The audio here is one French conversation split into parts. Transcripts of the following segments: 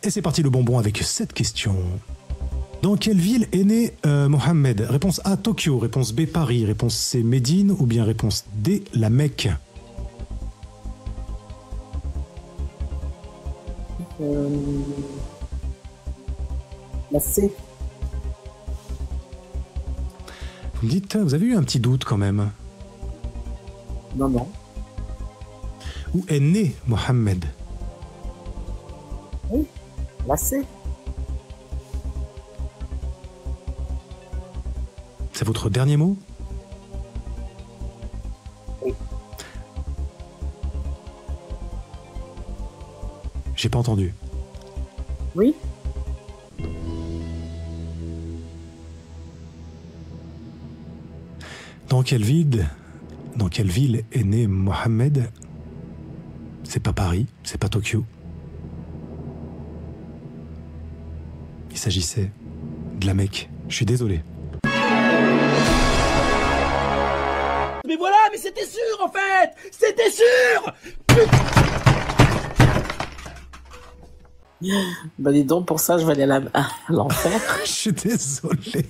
Et c'est parti le bonbon avec cette question. Dans quelle ville est né Mohammed? Réponse A, Tokyo. Réponse B, Paris. Réponse C, Médine. Ou bien réponse D, la Mecque. La C. Vous me dites, vous avez eu un petit doute quand même. Non, non. Où est né Mohammed? Oui, la C. C'est votre dernier mot? Oui. J'ai pas entendu. Oui. Dans quelle ville est né Mohammed? C'est pas Paris, c'est pas Tokyo. Il s'agissait de la Mecque. Je suis désolé. Mais voilà, mais c'était sûr en fait! C'était sûr! Bah dis donc, pour ça, je vais aller à l'enfer. Je suis désolé.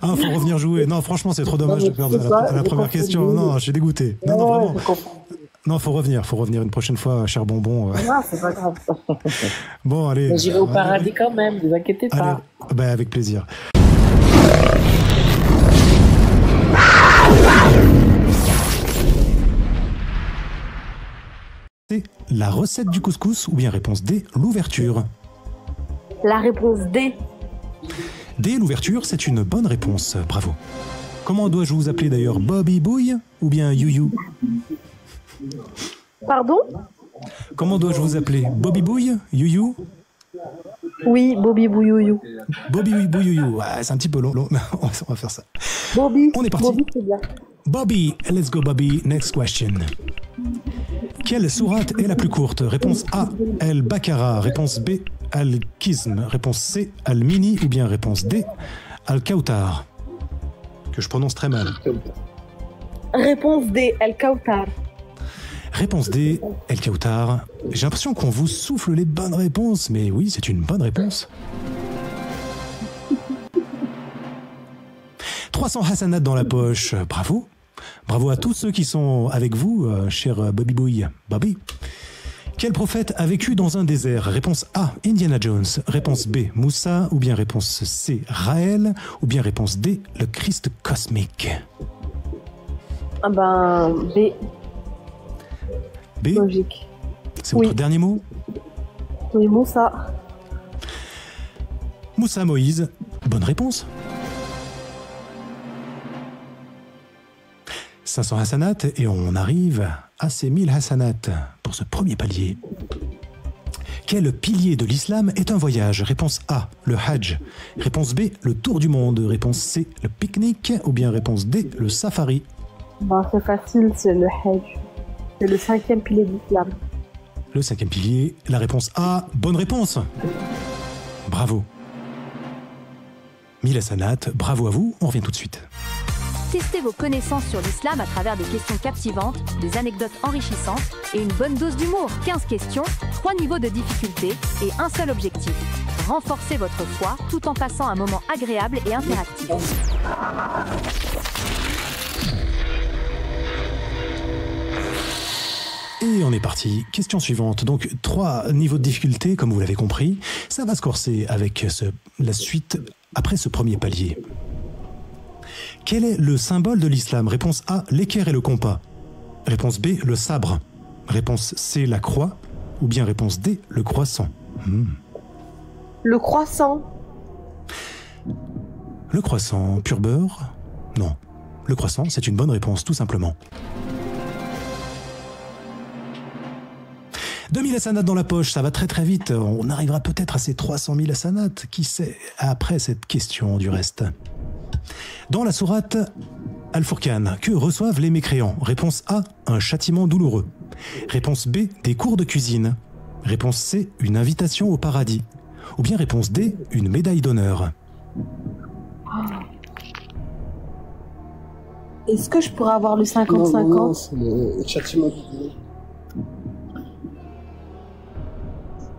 Ah, faut revenir jouer. Non, franchement, c'est trop dommage de perdre à la première question. Non, je suis dégoûté. Non, non, vraiment. Non, faut revenir une prochaine fois, cher bonbon. Non, c'est pas grave. Bon, allez. Mais j'irai au paradis quand même, ne vous inquiétez pas. Allez. Ben, avec plaisir. C'est la recette du couscous ou bien réponse D, l'ouverture? La réponse D. D, l'ouverture, c'est une bonne réponse. Bravo. Comment dois-je vous appeler d'ailleurs? Bobby Bouille ou bien You? Pardon? Comment dois-je vous appeler? Bobby Bouille? You? Oui, Bobby Bouyouyou. Bobby Bouyouyou. Ouais, c'est un petit peu long, mais on va faire ça. Bobby. On est parti. Bobby, c'est bien. Bobby, let's go Bobby. Next question. Quelle sourate est la plus courte? Réponse A, Al-Baqarah. Réponse B, Al-Qism. Réponse C, Al-Mini. Ou bien réponse D, Al-Kawthar. Que je prononce très mal. Réponse D, Al-Kawthar. Réponse D, Al-Kawthar. J'ai l'impression qu'on vous souffle les bonnes réponses, mais oui, c'est une bonne réponse. 300 hasanat dans la poche, bravo. Bravo à tous ceux qui sont avec vous, cher Bobby Bouille. Bobby. Quel prophète a vécu dans un désert? Réponse A, Indiana Jones. Réponse B, Moussa. Ou bien réponse C, Raël. Ou bien réponse D, le Christ cosmique. Ah ben, B. B. Logique. C'est votre dernier mot? Oui, Moussa. Moussa Moïse. Bonne réponse. 500 hasanat et on arrive à ces 1000 hasanat pour ce premier palier. Quel pilier de l'islam est un voyage? Réponse A, le Hajj. Réponse B, le tour du monde. Réponse C, le pique-nique. Ou bien réponse D, le safari. Ben, c'est facile, c'est le Hajj. C'est le 5e pilier de l'islam. Le 5e pilier, la réponse A. Bonne réponse. Bravo. 1000 hasanat, bravo à vous. On revient tout de suite. Testez vos connaissances sur l'islam à travers des questions captivantes, des anecdotes enrichissantes et une bonne dose d'humour. 15 questions, 3 niveaux de difficulté et un seul objectif. Renforcez votre foi tout en passant un moment agréable et interactif. Et on est parti. Question suivante. Donc, 3 niveaux de difficulté, comme vous l'avez compris. Ça va se corser avec la suite après ce premier palier. Quel est le symbole de l'islam? Réponse A, l'équerre et le compas. Réponse B, le sabre. Réponse C, la croix. Ou bien réponse D, le croissant. Le croissant. Le croissant, pur beurre? Non. Le croissant, c'est une bonne réponse, tout simplement. 2000 hasanat dans la poche, ça va très très vite. On arrivera peut-être à ces 300 000 hasanat. Qui sait après cette question du reste? Dans la sourate Al-Furqan, que reçoivent les mécréants? Réponse A, un châtiment douloureux. Réponse B, des cours de cuisine. Réponse C, une invitation au paradis. Ou bien réponse D, une médaille d'honneur. Est-ce que je pourrais avoir le 50-50? Non, c'est le châtiment douloureux.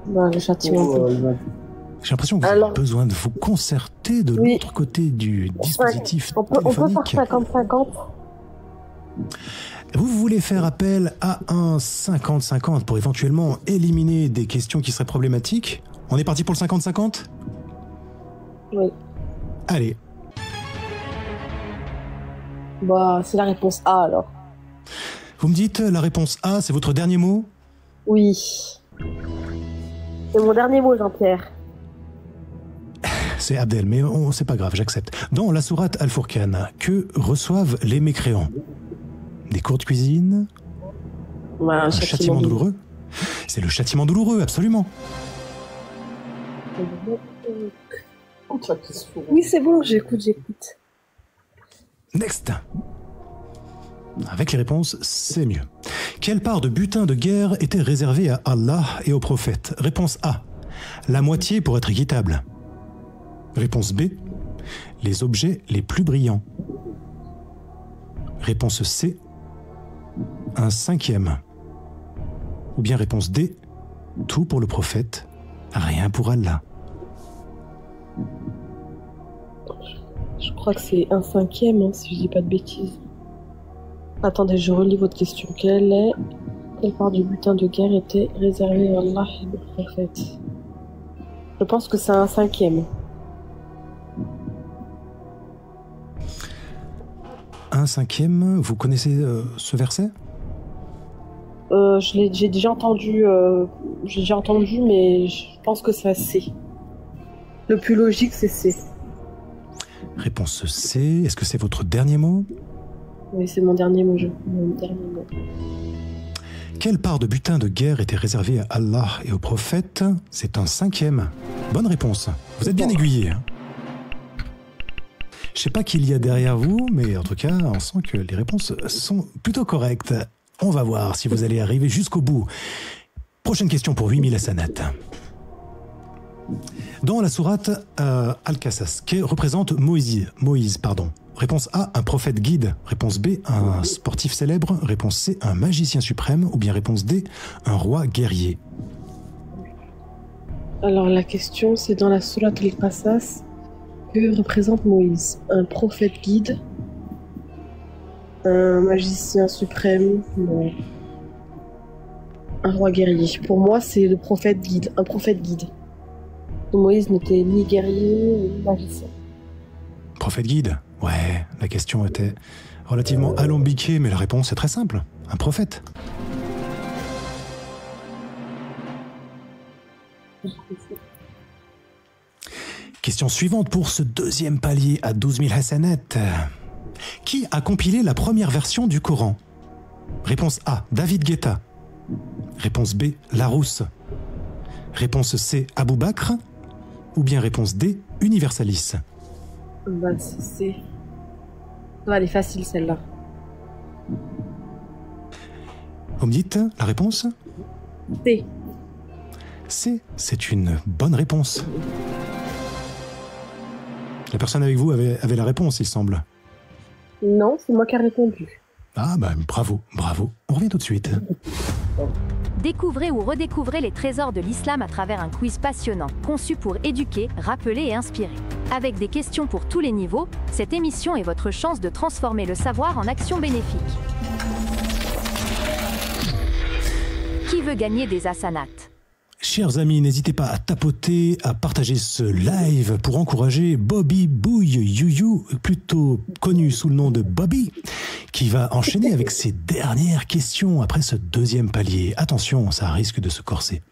Bah, le châtiment. J'ai l'impression que vous avez besoin de vous concerter de l'autre côté du dispositif téléphonique. On peut faire 50-50. Vous voulez faire appel à un 50-50 pour éventuellement éliminer des questions qui seraient problématiques? On est parti pour le 50-50? Oui. Allez. Bah, c'est la réponse A alors. Vous me dites la réponse A, c'est votre dernier mot? Oui. C'est mon dernier mot, Jean-Pierre. C'est Abdel, mais c'est pas grave, j'accepte. Dans la sourate Al-Furqan, que reçoivent les mécréants? Des cours de cuisine? Bah, un châtiment douloureux? C'est le châtiment douloureux, absolument. Oui, c'est bon, j'écoute. Next. Avec les réponses, c'est mieux. Quelle part de butin de guerre était réservée à Allah et au prophète? Réponse A. La moitié pour être équitable. Réponse B. Les objets les plus brillants. Réponse C. Un cinquième. Ou bien réponse D. Tout pour le prophète, rien pour Allah. Je crois que c'est un cinquième, hein, si je dis pas de bêtises. Attendez, je relis votre question. Quelle part du butin de guerre était réservée à Allah et au prophète? Je pense que c'est un cinquième. Un cinquième, vous connaissez ce verset? J'ai déjà entendu, mais je pense que c'est C. Le plus logique, c'est C. Réponse C. Est-ce que c'est votre dernier mot? Oui, c'est mon dernier mot. Quelle part de butin de guerre était réservée à Allah et au prophète? C'est un cinquième. Bonne réponse. Vous êtes bien aiguillé. Hein. Je sais pas qui il y a derrière vous, mais en tout cas, on sent que les réponses sont plutôt correctes. On va voir si vous allez arriver jusqu'au bout. Prochaine question pour 8000 hasanat. Dans la sourate Al-Qasas, que représente Moïse, Réponse A, un prophète guide. Réponse B, un sportif célèbre. Réponse C, un magicien suprême. Ou bien réponse D, un roi guerrier. Alors la question, c'est dans la sourate Al-Qasas, que représente Moïse? Un prophète guide, un magicien suprême, non. Un roi guerrier. Pour moi, c'est le prophète guide, un prophète guide. Moïse n'était ni guerrier ni magicien. Prophète guide? Ouais, la question était relativement alambiquée, mais la réponse est très simple. Un prophète. Question suivante pour ce deuxième palier à 12 000 hasanat. Qui a compilé la première version du Coran? Réponse A, David Guetta. Réponse B, Larousse. Réponse C, Abou Bakr. Ou bien réponse D, Universalis. Bah, c'est... Elle est facile, celle-là. Vous me dites la réponse? C. C, c'est une bonne réponse. La personne avec vous avait la réponse, il semble. Non, c'est moi qui ai répondu. Ah bah bravo. On revient tout de suite. Découvrez ou redécouvrez les trésors de l'islam à travers un quiz passionnant, conçu pour éduquer, rappeler et inspirer. Avec des questions pour tous les niveaux, cette émission est votre chance de transformer le savoir en action bénéfique. Qui veut gagner des hasanats? Chers amis, n'hésitez pas à tapoter, à partager ce live pour encourager Bobby Bouille Youyou, plutôt connu sous le nom de Bobby, qui va enchaîner avec ses dernières questions après ce deuxième palier. Attention, ça risque de se corser.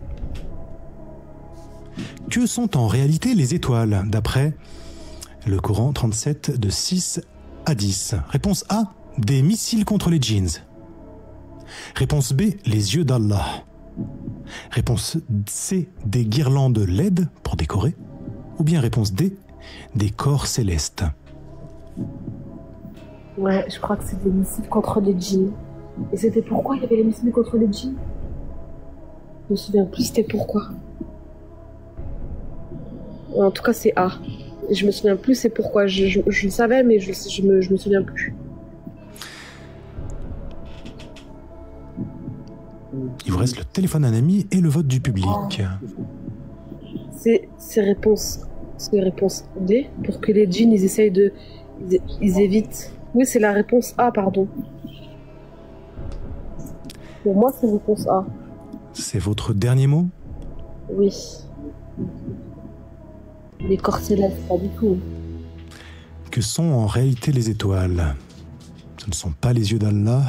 Que sont en réalité les étoiles, d'après le Coran 37 de 6 à 10? Réponse A, des missiles contre les djinns. Réponse B, les yeux d'Allah. Réponse C, des guirlandes LED pour décorer. Ou bien réponse D, des corps célestes. Ouais, je crois que c'est des missiles contre les djinns. Et c'était pourquoi il y avait les missiles contre les djinns? Je me souviens plus c'était pourquoi. En tout cas c'est A. Et je me souviens plus c'est pourquoi. Je le savais mais je me souviens plus. Il vous reste le téléphone d'un ami et le vote du public. C'est réponse D pour que les djinns ils essayent de. Ils évitent. Oui, c'est la réponse A, pardon. Pour moi, c'est réponse A. C'est votre dernier mot? Oui. Les corps célestes, pas du tout. Que sont en réalité les étoiles? Ce ne sont pas les yeux d'Allah.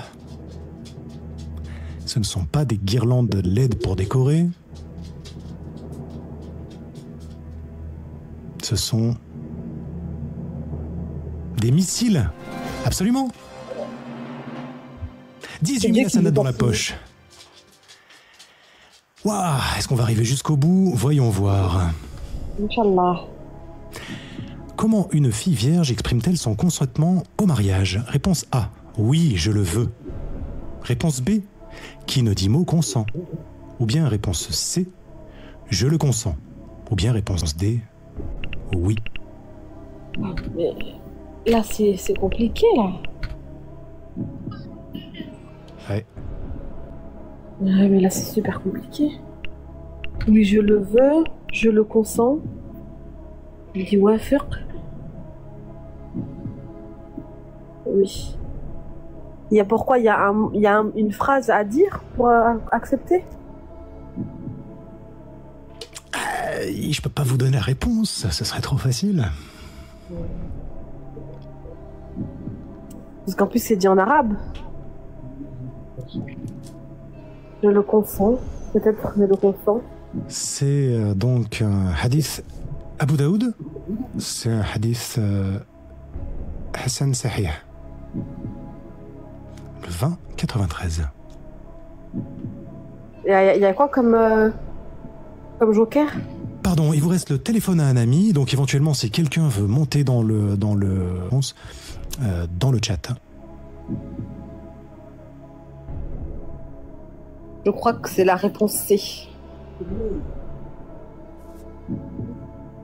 Ce ne sont pas des guirlandes LED pour décorer. Ce sont des missiles. Absolument. 18 000 hasanats dans la poche. Waouh, est-ce qu'on va arriver jusqu'au bout? Voyons voir. Inch'Allah. Comment une fille vierge exprime-t-elle son consentement au mariage? Réponse A. Oui, je le veux. Réponse B. Qui ne dit mot consent. Ou bien réponse C. Je le consens. Ou bien réponse D. Oui. Mais là, c'est compliqué, là. Ouais. Ouais, mais là, c'est super compliqué. Oui, je le veux, je le consens. Il dit ouais, firq. Oui. Il y a pourquoi il y a une phrase à dire pour accepter? Je peux pas vous donner la réponse, ce serait trop facile. Parce qu'en plus, c'est dit en arabe. Je le consens. Peut-être je le consens. C'est donc un hadith Abu Daoud. C'est un hadith Hassan Sahih. Le 2093. Il y a quoi comme joker? Pardon, il vous reste le téléphone à un ami, donc éventuellement si quelqu'un veut monter dans le chat. Je crois que c'est la réponse C.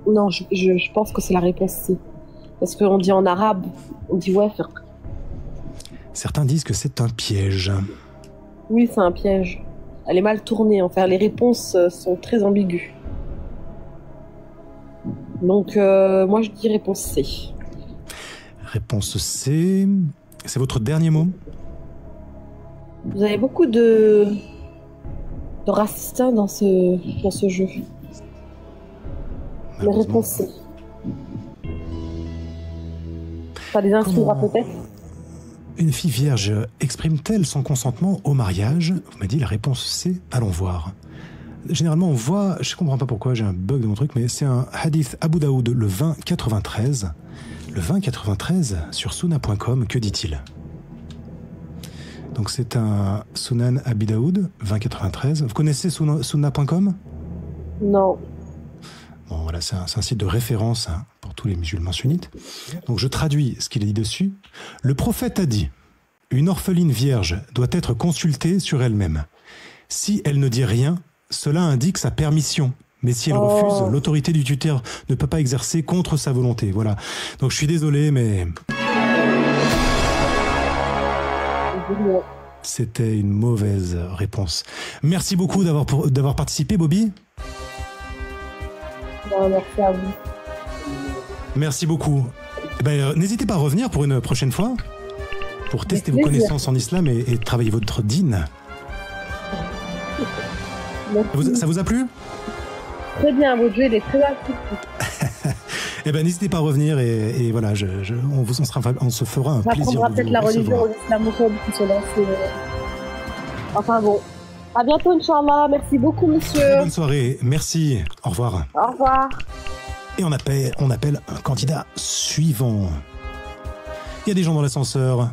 Non, je pense que c'est la réponse C. Parce qu'on dit en arabe, on dit ouais. Certains disent que c'est un piège. Oui, c'est un piège. Elle est mal tournée, enfin les réponses sont très ambiguës. Donc moi je dis réponse C. Réponse C. C'est votre dernier mot? Vous avez beaucoup de racistes dans ce jeu. La réponse C. Ça les inspirera peut-être. Une fille vierge exprime-t-elle son consentement au mariage? Vous m'avez dit la réponse C. Allons voir. Généralement, on voit, je comprends pas pourquoi, j'ai un bug de mon truc, mais c'est un hadith Abu Daoud, le 2093. Le 2093 sur Sunna.com, que dit-il? Donc c'est un Sunan Abi Daoud, 2093. Vous connaissez Sunna.com? Non. Bon, voilà, c'est un site de référence pour tous les musulmans sunnites. Donc je traduis ce qu'il a dit dessus. Le prophète a dit: une orpheline vierge doit être consultée sur elle-même. Si elle ne dit rien, cela indique sa permission. Mais si elle refuse, l'autorité du tuteur ne peut pas exercer contre sa volonté. Voilà. Donc je suis désolé, mais c'était une mauvaise réponse. Merci beaucoup d'avoir participé, Bobby. Merci à vous. Merci beaucoup. N'hésitez pas à revenir pour une prochaine fois, pour tester vos connaissances en islam et travailler votre dîn. Ça vous a plu? Très bien, votre jeu il est très actif. N'hésitez pas à revenir et voilà, on se fera un plaisir. On apprendra peut-être la religion islamophone qui se lance. Enfin bon. À bientôt, Inch'Allah. Merci beaucoup, monsieur. Très bonne soirée. Merci. Au revoir. Au revoir. Et on appelle un candidat suivant. Il y a des gens dans l'ascenseur.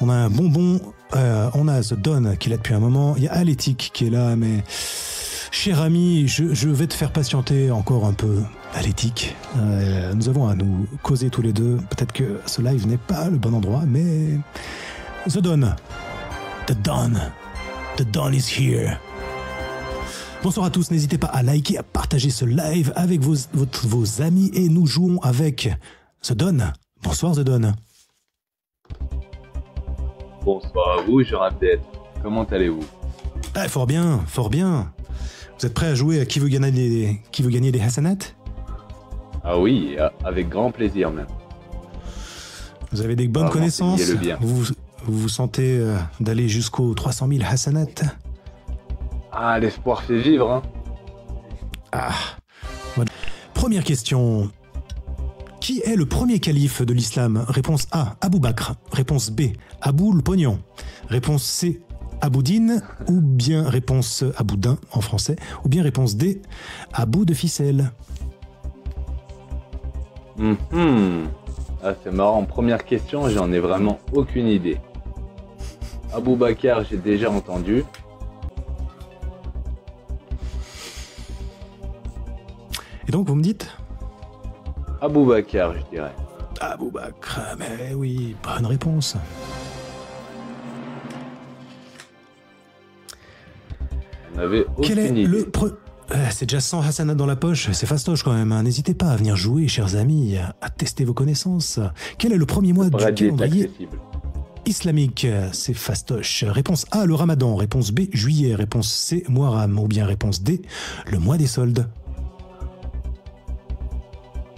On a un bonbon. On a The Don qui est là depuis un moment. Il y a Alétique qui est là, mais cher ami, je vais te faire patienter encore un peu. Alétique, nous avons à nous causer tous les deux. Peut-être que ce live n'est pas le bon endroit, mais The Don. The Don. The Dawn is here. Bonsoir à tous, n'hésitez pas à liker, à partager ce live avec vos amis et nous jouons avec The Dawn. Bonsoir The Dawn. Bonsoir à vous, je Abdel. Comment allez-vous? Ah, fort bien, fort bien. Vous êtes prêts à jouer à qui veut gagner des Hassanat? Ah oui, avec grand plaisir même. Vous avez des bonnes Vraiment, connaissances? c'est lié le bien. Vous sentez d'aller jusqu'aux 300 000 Hassanat? Ah, l'espoir fait vivre, hein. Ah. Voilà. Première question. Qui est le premier calife de l'islam? Réponse A, Abou Bakr. Réponse B, Abou le Pognon. Réponse C, Aboudine. Ou bien réponse Aboudin en français. Ou bien réponse D, Abou de ficelle. Ah, c'est marrant. Première question, j'en ai vraiment aucune idée. Abou Bakr, j'ai déjà entendu. Et donc, vous me dites? Abou Bakr, je dirais. Abou Bakr, mais oui, bonne réponse. On avait Quel est aucune idée. le c'est déjà 100 Hassanat dans la poche, c'est fastoche quand même. Hein. N'hésitez pas à venir jouer, chers amis, à tester vos connaissances. Quel est le premier mois du Paradis est calendrier accessible. islamique? C'est fastoche. Réponse A, le Ramadan. Réponse B, juillet. Réponse C, Muharram. Ou bien réponse D, le mois des soldes.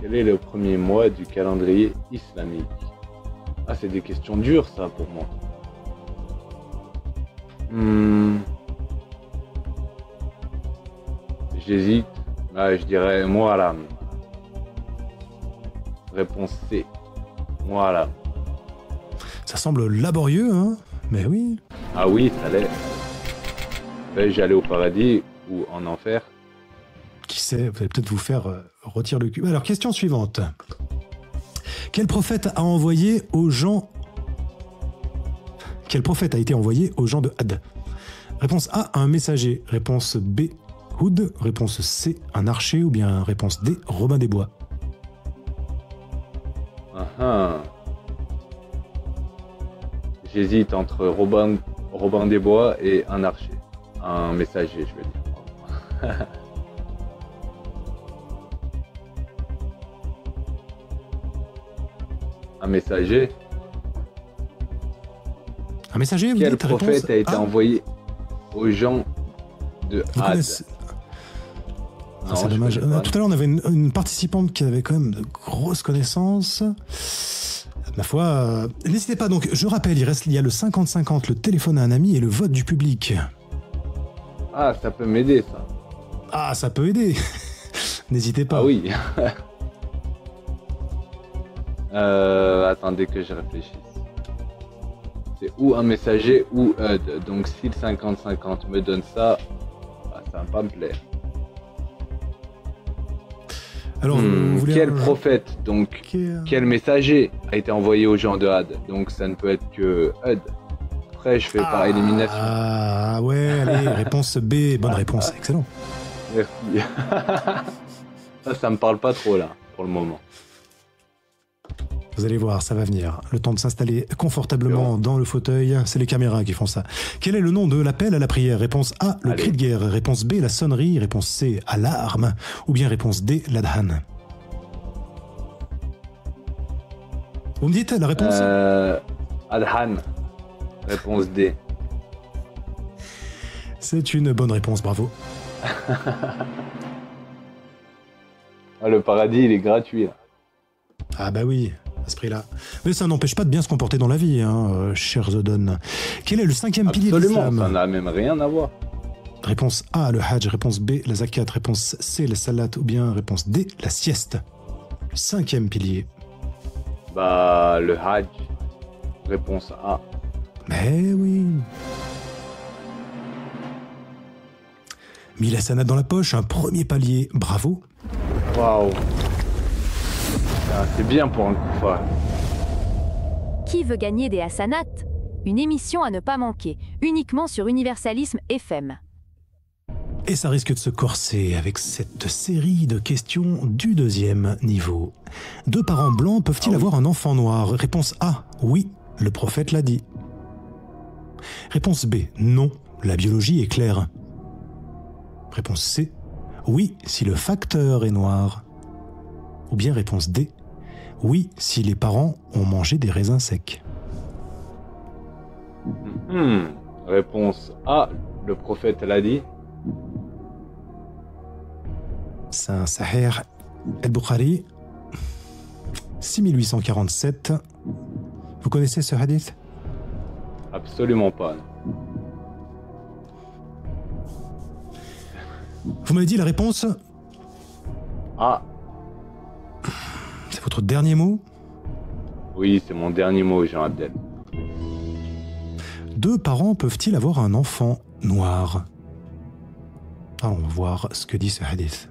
Quel est le premier mois du calendrier islamique? Ah, c'est des questions dures, ça, pour moi. J'hésite. Ah, je dirais Muharram. Réponse C. Muharram. Ça semble laborieux, hein? Mais oui. Ah oui, ça l'est. Vais-je aller au paradis ou en enfer? Qui sait, vous allez peut-être vous faire retirer le cul. Alors, question suivante. Quel prophète a envoyé aux gens... Quel prophète a été envoyé aux gens de Had? Réponse A, un messager. Réponse B, Houd. Réponse C, un archer. Ou bien réponse D, Robin des Bois. J'hésite entre Robin des Bois et un archer. Un messager, je veux dire. Un messager? Un messager, vous Quel dites? Réponse prophète a été A. envoyé aux gens de Vous Had? connaissez- Ah, Non, c'est je dommage. connais pas. Tout à l'heure, on avait une participante qui avait quand même de grosses connaissances. Ma foi, n'hésitez pas. Donc, je rappelle, il y a le 50-50, le téléphone à un ami et le vote du public. Ah, ça peut m'aider, ça. Ah, ça peut aider. N'hésitez pas. Ah oui. Attendez que je réfléchisse. C'est ou un messager ou Hud. Donc si le 50-50 me donne ça, bah, ça va pas me plaire. Alors, vous voulez Quel un- prophète, donc quel messager a été envoyé aux gens de Had? Donc ça ne peut être que Hud. Après, je fais par élimination. Ah ouais, allez, réponse B, bonne réponse, excellent. Merci. Ça me parle pas trop là, pour le moment. Vous allez voir, ça va venir. Le temps de s'installer confortablement dans le fauteuil, c'est les caméras qui font ça. Quel est le nom de l'appel à la prière? Réponse A, le Allez. cri de guerre. Réponse B, la sonnerie. Réponse C, alarme. Ou bien réponse D, l'adhan. Vous me dites la réponse? Adhan. Réponse D. C'est une bonne réponse, bravo. Ah, le paradis, il est gratuit là. Ah bah oui, à ce prix-là. Mais ça n'empêche pas de bien se comporter dans la vie, hein, chers Odon. Quel est le 5e pilier de Absolument, ça l'islam? n'a même rien à voir. Réponse A, le hajj. Réponse B, la zakat. Réponse C, la salat. Ou bien réponse D, la sieste. 5e pilier. Bah, le Hajj. Réponse A. Mais oui. 1000 hasanat dans la poche, un premier palier. Bravo. Waouh. Ah, c'est bien pour un coup fort. Qui veut gagner des Hassanat? Une émission à ne pas manquer, uniquement sur Universalisme FM. Et ça risque de se corser avec cette série de questions du 2e niveau. 2 parents blancs peuvent-ils avoir un enfant noir? Réponse A, oui, le prophète l'a dit. Réponse B, non, la biologie est claire. Réponse C, oui, si le facteur est noir. Ou bien réponse D, oui, si les parents ont mangé des raisins secs. Réponse A. le prophète l'a dit. C'est un Sahih al-Bukhari, 6847. Vous connaissez ce hadith? Absolument pas. Vous m'avez dit la réponse? Ah, C'est votre dernier mot? oui, c'est mon dernier mot, Jean Abdel. Deux parents peuvent-ils avoir un enfant noir? On va voir ce que dit ce hadith.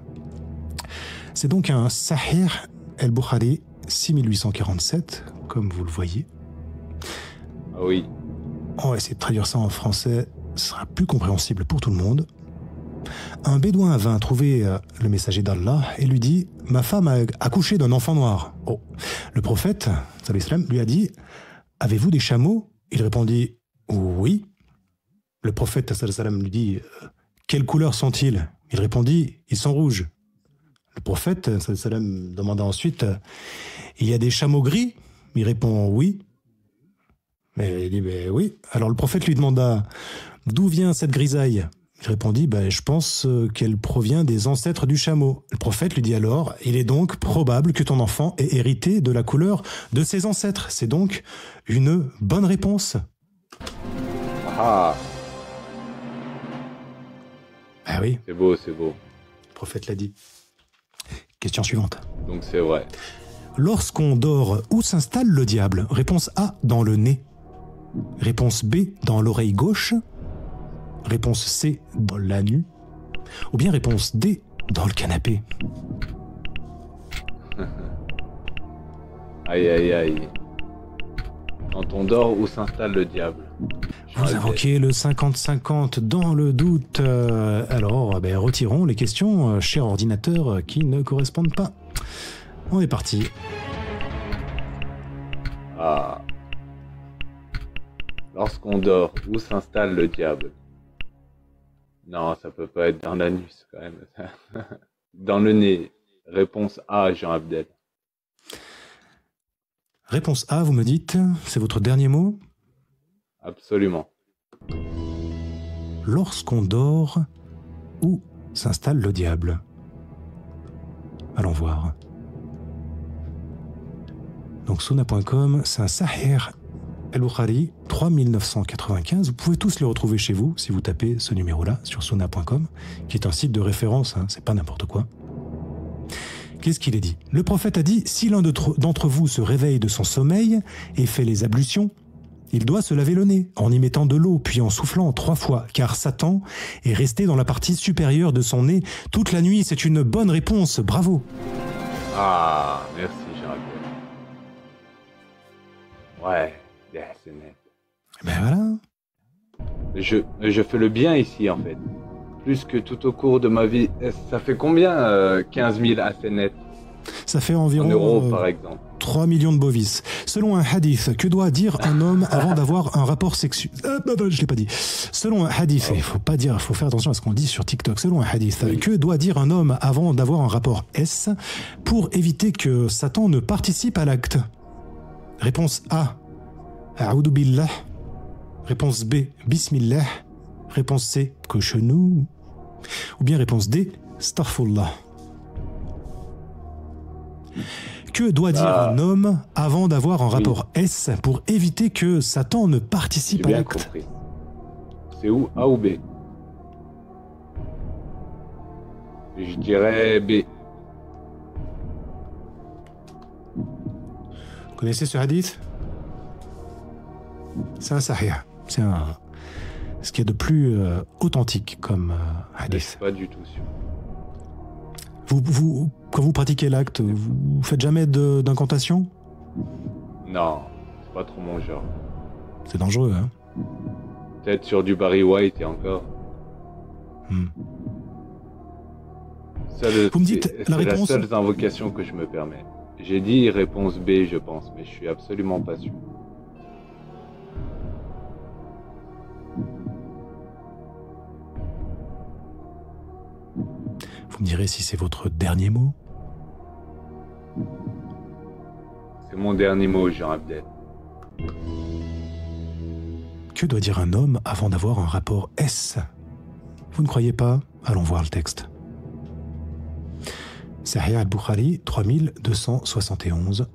C'est donc un Sahih al-Bukhari 6847, comme vous le voyez. Ah oui. On va essayer de traduire ça en français, ce sera plus compréhensible pour tout le monde. Un bédouin vint trouver le messager d'Allah et lui dit « Ma femme a accouché d'un enfant noir. » Oh. Le prophète, sallallahu alayhi wa sallam, lui a dit « Avez-vous des chameaux ?» Il répondit « Oui. » Le prophète, sallallahu alayhi wa sallam, lui dit « Quelle couleur sont-ils » Il répondit « Ils sont rouges. » Le prophète, sallallahu alayhi wa sallam, demanda ensuite « Il y a des chameaux gris ?» Il répond « Oui. » Mais il dit « Oui. » Alors le prophète lui demanda « D'où vient cette grisaille ?» Il répondit, je pense qu'elle provient des ancêtres du chameau. Le prophète lui dit alors, il est donc probable que ton enfant ait hérité de la couleur de ses ancêtres. C'est donc une bonne réponse. Ah, Ah oui, c'est beau, c'est beau. le prophète l'a dit. Question suivante. Donc c'est vrai. Lorsqu'on dort, où s'installe le diable? Réponse A, dans le nez. Réponse B, dans l'oreille gauche. Réponse C, dans la nuque. Ou bien réponse D, dans le canapé. Aïe, aïe, aïe. Quand on dort, où s'installe le diable? Vous invoquez le 50-50 dans le doute. Alors, retirons les questions, cher ordinateur, qui ne correspondent pas. On est parti. Ah. Lorsqu'on dort, où s'installe le diable? Non, ça peut pas être dans l'anus, quand même. Dans le nez. Réponse A, Jean Abdel. Réponse A, vous me dites, c'est votre dernier mot? Absolument. Lorsqu'on dort, où s'installe le diable? Allons voir. Donc, Sunna.com, c'est un Sahih al-Bukhari 3995. Vous pouvez tous le retrouver chez vous si vous tapez ce numéro-là sur Sunna.com, qui est un site de référence, c'est pas n'importe quoi. Qu'est-ce qu'il est dit? Le prophète a dit, si l'un d'entre vous se réveille de son sommeil et fait les ablutions, il doit se laver le nez en y mettant de l'eau puis en soufflant 3 fois, car Satan est resté dans la partie supérieure de son nez toute la nuit. C'est une bonne réponse, bravo. Ah, merci, Jean Abdel. Ouais, c'est net. Voilà. Je fais le bien ici, en fait. Plus que tout au cours de ma vie. Ça fait combien 15 000 assez net? Ça fait environ en euros, par exemple. 3 millions de bovis. Selon un hadith, que doit dire un homme avant d'avoir un rapport sexuel? Je l'ai pas dit. Selon un hadith, il faut pas dire, faut faire attention à ce qu'on dit sur TikTok. Selon un hadith, que doit dire un homme avant d'avoir un rapport S pour éviter que Satan ne participe à l'acte? Réponse A, A'oudou billah. Réponse B, Bismillah. Réponse C, cochonou. Ou bien réponse D, Astaghfirullah. Que doit dire un homme avant d'avoir un rapport S pour éviter que Satan ne participe à l'acte? Compris. C'est où, A ou B? Je dirais B. Vous connaissez ce hadith? C'est un sahih. C'est ce qu'il y a de plus authentique comme hadith. Pas du tout sûr. Quand vous pratiquez l'acte, vous faites jamais d'incantation? Non, c'est pas trop mon genre. C'est dangereux, hein? Peut-être sur du Barry White et encore. Vous me dites la réponse? C'est la seule invocation que je me permets. J'ai dit réponse B, je pense, mais je suis absolument pas sûr. Vous me direz si c'est votre dernier mot? C'est mon dernier mot, Jean Abdel. Que doit dire un homme avant d'avoir un rapport S? Vous ne croyez pas? Allons voir le texte. Sahih al-Bukhari, 3271.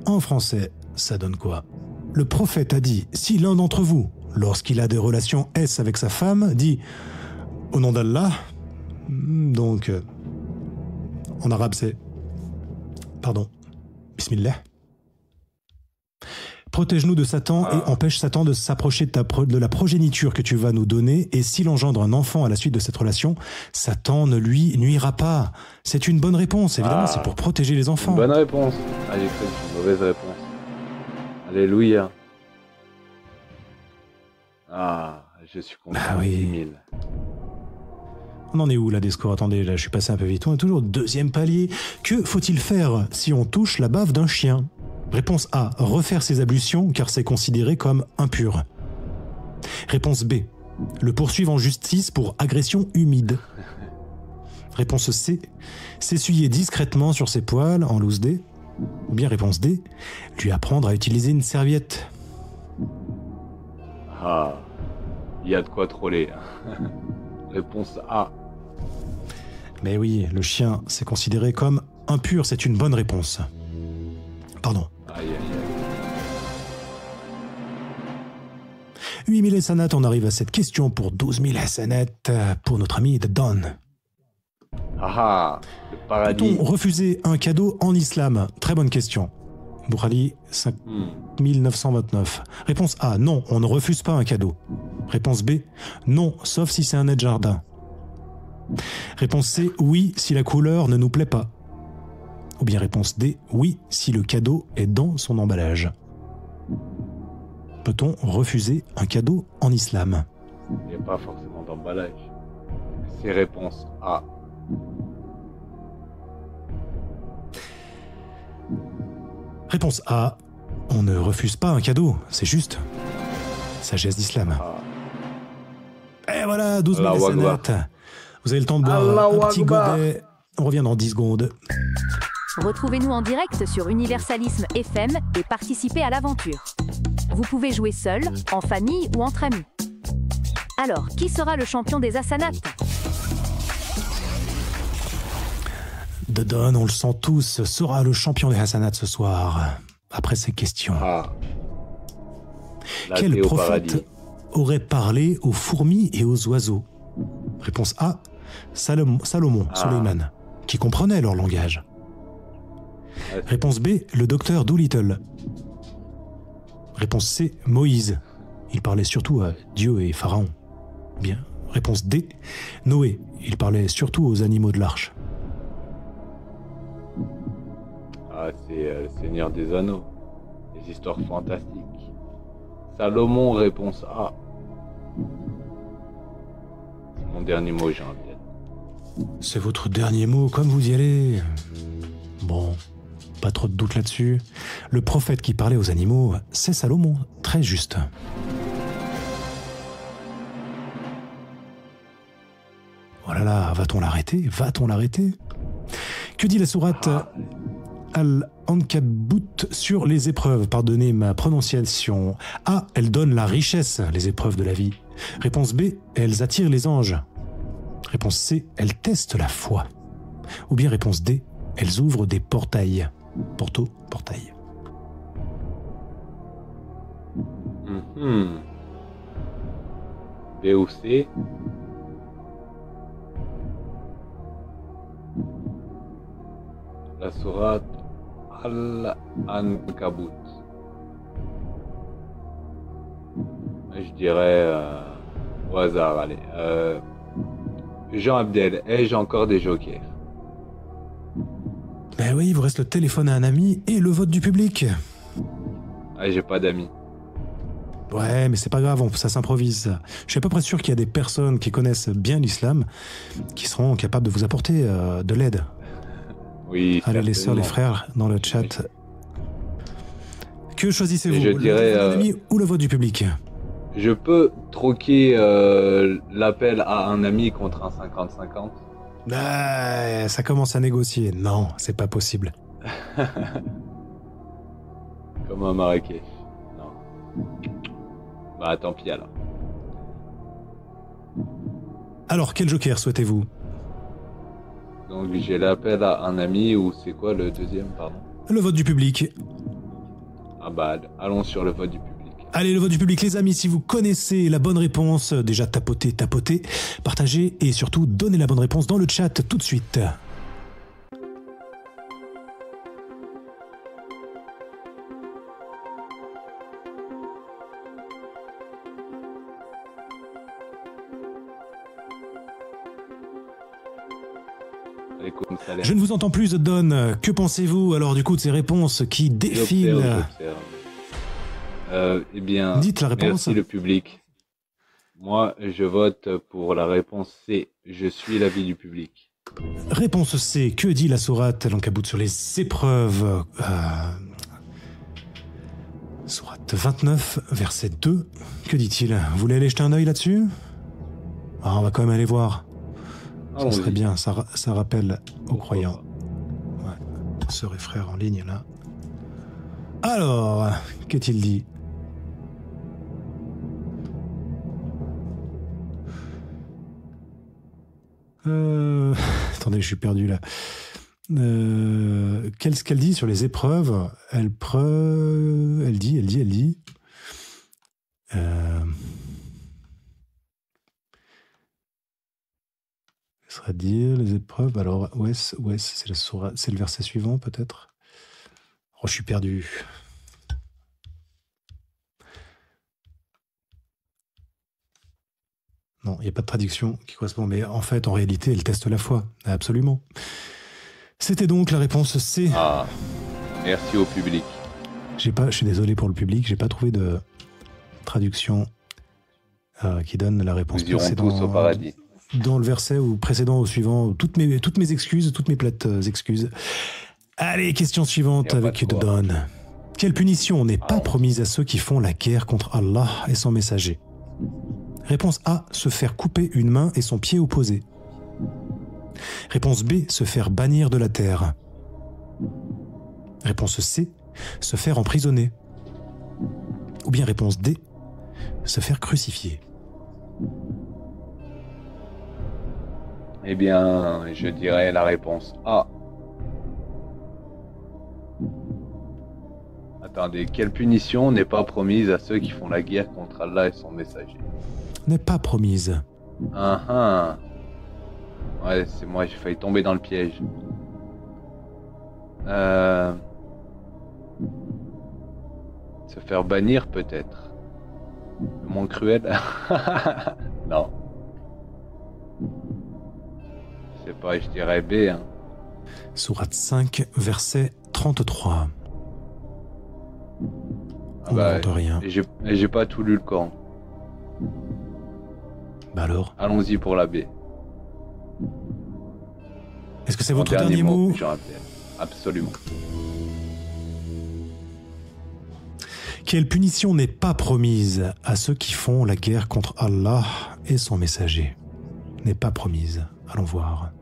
En français, ça donne quoi? Le prophète a dit, si l'un d'entre vous, lorsqu'il a des relations S avec sa femme, dit « Au nom d'Allah », donc, en arabe c'est « Pardon, Bismillah ». Protège-nous de Satan et empêche Satan de s'approcher de la progéniture que tu vas nous donner. Et s'il engendre un enfant à la suite de cette relation, Satan ne lui nuira pas. C'est une bonne réponse, évidemment, c'est pour protéger les enfants. Une bonne réponse. Ah, j'ai cru que c'est une mauvaise réponse. Alléluia. Ah, je suis content. Ah oui. 10 000. On en est où là des scores? Attendez, là je suis passé un peu vite. On est toujours au deuxième palier. Que faut-il faire si on touche la bave d'un chien? Réponse A, refaire ses ablutions car c'est considéré comme impur. Réponse B, le poursuivre en justice pour agression humide. Réponse C, s'essuyer discrètement sur ses poils en loose D. Ou bien réponse D, lui apprendre à utiliser une serviette. Ah, il y a de quoi troller. Réponse A. Mais oui, le chien, c'est considéré comme impur, c'est une bonne réponse. Pardon. Aïe, aïe, aïe. 8000 hasanat, on arrive à cette question pour 12 000 hasanat pour notre ami The Don. Ah, le paradis. Peut-on refuser un cadeau en islam? Très bonne question. Bukhari 5929. Réponse A, non, on ne refuse pas un cadeau. Réponse B, non, sauf si c'est un aide-jardin. Réponse C, oui, si la couleur ne nous plaît pas. Ou bien réponse D, oui, si le cadeau est dans son emballage. Peut-on refuser un cadeau en islam? Il n'y a pas forcément d'emballage. C'est réponse A. Réponse A, on ne refuse pas un cadeau, c'est juste. Sagesse d'islam. Et voilà, 12 000 hasanat. Vous avez le temps de boire un petit godet. On revient dans 10 secondes. Retrouvez-nous en direct sur Universalisme FM et participez à l'aventure. Vous pouvez jouer seul, en famille ou entre amis. Alors, qui sera le champion des Hasanat? The Don, on le sent tous, sera le champion des Hasanat ce soir. Après ces questions. Ah. Là, Quel prophète paradis. aurait parlé aux fourmis et aux oiseaux? Réponse A, Salomon, Suleiman, qui comprenait leur langage. Réponse B, le docteur Doolittle. Réponse C, Moïse. Il parlait surtout à Dieu et Pharaon. Bien. Réponse D, Noé. Il parlait surtout aux animaux de l'arche. Ah, c'est le Seigneur des Anneaux. Des histoires fantastiques. Salomon, réponse A. C'est mon dernier mot, j'ai envie de dire. C'est votre dernier mot, comme vous y allez. Bon, pas trop de doute là-dessus. Le prophète qui parlait aux animaux, c'est Salomon. Très juste. Oh là là, va-t-on l'arrêter? Va-t-on l'arrêter? Que dit la sourate Al-Ankabut sur les épreuves? Pardonnez ma prononciation. A, elles donnent la richesse, les épreuves de la vie. Réponse B, elles attirent les anges. Réponse C, elles testent la foi. Ou bien réponse D, elles ouvrent des portails. Porto, portail. B ou C? La sourate Al-Ankabut. Je dirais au hasard, allez. Jean Abdel, ai-je encore des jokers? Ben oui, il vous reste le téléphone à un ami et le vote du public. Ah, j'ai pas d'amis. Ouais, mais c'est pas grave, ça s'improvise. Je suis à peu près sûr qu'il y a des personnes qui connaissent bien l'islam qui seront capables de vous apporter de l'aide. Oui, allez, les sœurs, les frères, dans le chat. Que choisissez-vous? Je dirais, le vote d'un ami ou le vote du public? Je peux troquer l'appel à un ami contre un 50-50? Ah, ça commence à négocier. Non, c'est pas possible. Comme un Marrakech. Non. Bah tant pis alors. Alors, quel joker souhaitez-vous? Donc j'ai l'appel à un ami ou c'est quoi le deuxième, pardon? Le vote du public. Ah bah, allons sur le vote du public. Allez, le vote du public, les amis, si vous connaissez la bonne réponse, déjà tapotez, partagez et surtout donnez la bonne réponse dans le chat tout de suite. Je ne vous entends plus, Don. Que pensez-vous alors du coup de ces réponses qui défilent? Eh bien, dites la réponse. Merci le public. Moi, je vote pour la réponse C. Je suis l'avis du public. Réponse C. Que dit la sourate Al-Ankabut sur les épreuves? Sourate 29, verset 2. Que dit-il? Vous voulez aller jeter un œil là-dessus? On va quand même aller voir. Ça serait bien, ça rappelle aux croyants. Ouais. Sœurs et frères en ligne, là. Alors, qu'est-il dit? Attendez, je suis perdu, là. Qu'est-ce qu'elle dit sur les épreuves? Elle dit... serait dire les épreuves. Alors, ouais, c'est le verset suivant, peut-être. Oh, je suis perdu. Non, il n'y a pas de traduction qui correspond. Mais en fait, en réalité, elle teste la foi. Absolument. C'était donc la réponse C. Ah, merci au public. Je suis désolé pour le public, j'ai pas trouvé de traduction qui donne la réponse. Nous irons tous au paradis. Dans le verset ou précédent au suivant, toutes mes excuses, toutes mes plates excuses. Allez, question suivante avec Don. Quelle punition n'est pas promise à ceux qui font la guerre contre Allah et son messager? Réponse A, se faire couper une main et son pied opposé. Réponse B, se faire bannir de la terre. Réponse C, se faire emprisonner. Ou bien réponse D, se faire crucifier. Eh bien, je dirais la réponse A. Attendez, quelle punition n'est pas promise à ceux qui font la guerre contre Allah et son messager? N'est pas promise. Ouais, c'est moi, j'ai failli tomber dans le piège. Se faire bannir, peut-être. Le moins cruel. Non. Je sais pas, je dirais B. Hein. Sourate 5, verset 33. Ah bah, rien. J'ai pas tout lu le Coran. Bah alors? Allons-y pour la B. Est-ce que c'est votre dernier mot? Absolument. Quelle punition n'est pas promise à ceux qui font la guerre contre Allah et son messager? N'est pas promise. Allons voir.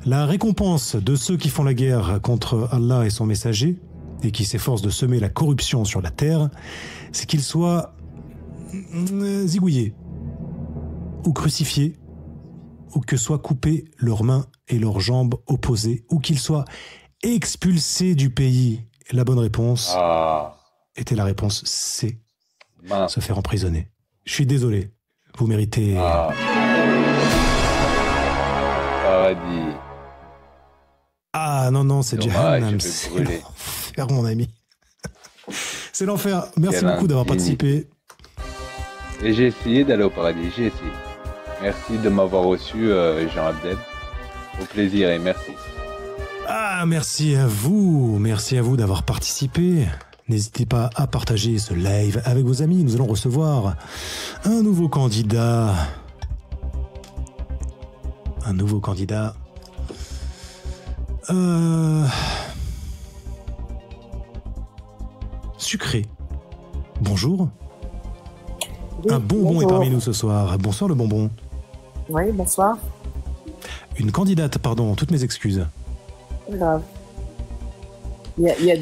La récompense de ceux qui font la guerre contre Allah et son messager et qui s'efforcent de semer la corruption sur la terre, c'est qu'ils soient zigouillés ou crucifiés, ou que soient coupées leurs mains et leurs jambes opposées, ou qu'ils soient expulsés du pays. La bonne réponse était la réponse C. Se faire emprisonner. Je suis désolé. Vous méritez... Paradis. Ah non, c'est Jahannam. C'est l'enfer, mon ami. C'est l'enfer. Merci beaucoup d'avoir participé. Et j'ai essayé d'aller au paradis, j'ai essayé. Merci de m'avoir reçu, Jean Abdel. Au plaisir et merci. Ah, merci à vous d'avoir participé. N'hésitez pas à partager ce live avec vos amis. Nous allons recevoir un nouveau candidat. Sucré. Bonjour. Oui, un bonbon est parmi nous ce soir. Bonsoir le bonbon. Oui, bonsoir. Une candidate, pardon, toutes mes excuses. Pas grave. Il y a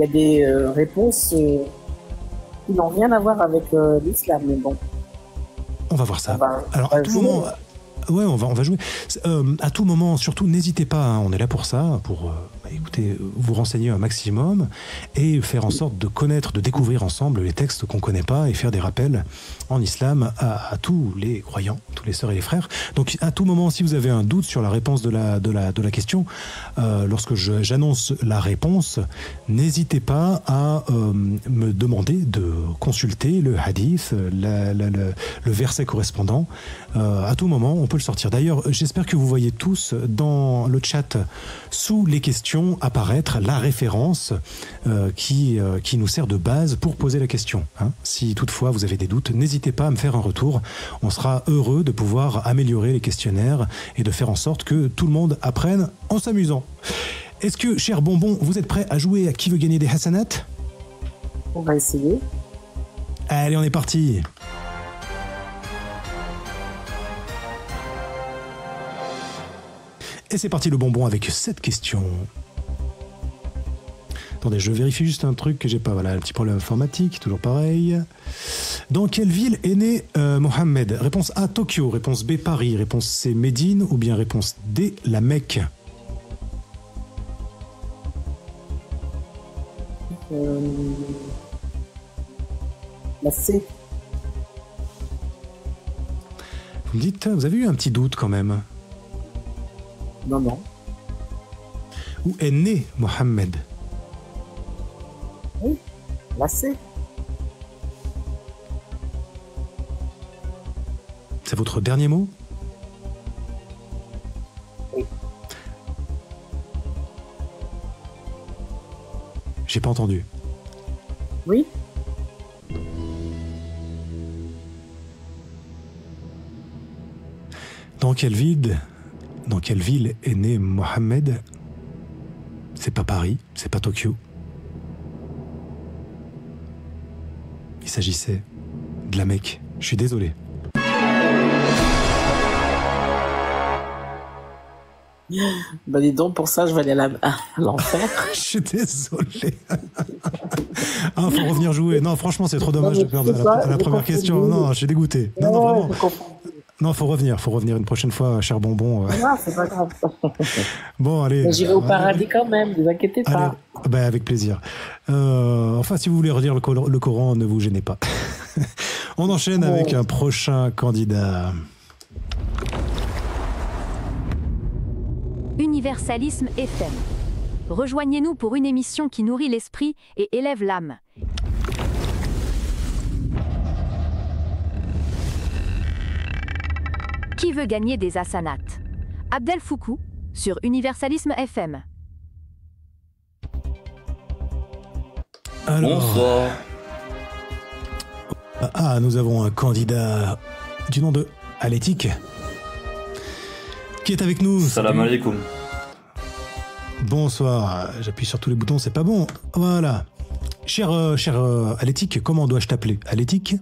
des réponses qui n'ont rien à voir avec l'islam, mais bon. On va voir ça. Alors, on à va tout jouer. moment... Ouais, on va jouer. À tout moment, surtout, n'hésitez pas, hein, on est là pour ça, pour écoutez, vous renseigner un maximum et faire en sorte de connaître, de découvrir ensemble les textes qu'on ne connaît pas et faire des rappels en islam à tous les croyants, tous les sœurs et les frères. Donc, à tout moment, si vous avez un doute sur la réponse de la question, lorsque j'annonce la réponse, n'hésitez pas à me demander de consulter le hadith, le verset correspondant. À tout moment, on peut le sortir. D'ailleurs, j'espère que vous voyez tous dans le chat, sous les questions, apparaître la référence qui nous sert de base pour poser la question. Hein. Si toutefois vous avez des doutes, n'hésitez pas à me faire un retour. On sera heureux de pouvoir améliorer les questionnaires et de faire en sorte que tout le monde apprenne en s'amusant. Est-ce que, cher Bonbon, vous êtes prêts à jouer à Qui veut gagner des Hassanat? On va essayer. Allez, on est parti. Et c'est parti le bonbon avec cette question. Attendez, je vérifie juste un truc que j'ai pas. Voilà, un petit problème informatique, toujours pareil. Dans quelle ville est né Mohammed? Réponse A, Tokyo. Réponse B, Paris. Réponse C, Médine. Ou bien réponse D, la Mecque. La C. Vous me dites, vous avez eu un petit doute quand même. Non, non. Où est né Mohammed? Oui, la C. C'est votre dernier mot? Oui. J'ai pas entendu. Oui. Dans quelle ville est né Mohammed? C'est pas Paris, c'est pas Tokyo. Il s'agissait de la Mecque. Je suis désolé. Bah dis donc, pour ça, je vais aller à l'enfer. Je suis désolé. Ah, faut revenir jouer. Non, franchement, c'est trop dommage de perdre à la première question. Non, je suis dégoûté. Non, vraiment. Non, faut revenir une prochaine fois, cher Bonbon. Non, c'est pas grave. Bon, allez. Mais j'irai au paradis quand même, ne vous inquiétez pas. Allez, ben, avec plaisir. Enfin, si vous voulez relire le Coran, ne vous gênez pas. On enchaîne avec un prochain candidat. Universalisme FM. Rejoignez-nous pour une émission qui nourrit l'esprit et élève l'âme. Qui veut gagner des Hassanat? Abdel Foukou sur Universalisme FM. Alors, bonsoir. Ah, nous avons un candidat du nom de Alétique qui est avec nous. Salam alaikum. Bonsoir. J'appuie sur tous les boutons, c'est pas bon. Voilà. Cher Alétique, comment dois-je t'appeler? Alétique?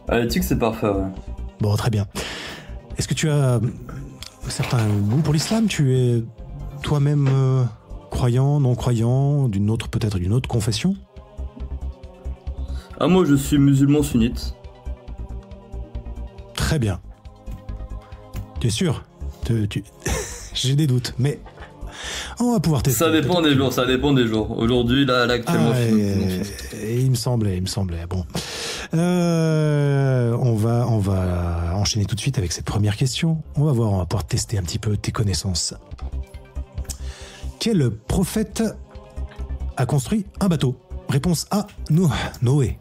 Alétique, c'est parfait, ouais. Bon, très bien. Est-ce que tu as un certain goût pour l'islam? Tu es toi-même croyant, non-croyant, peut-être d'une autre confession? Ah, moi, je suis musulman sunnite. Très bien. Tu es sûr? J'ai des doutes, mais on va pouvoir tester. Ça dépend des jours, Aujourd'hui, là, actuellement, il me semblait. Bon. On va enchaîner tout de suite avec cette première question. On va pouvoir tester un petit peu tes connaissances. Quel prophète a construit un bateau? Réponse A, Noé.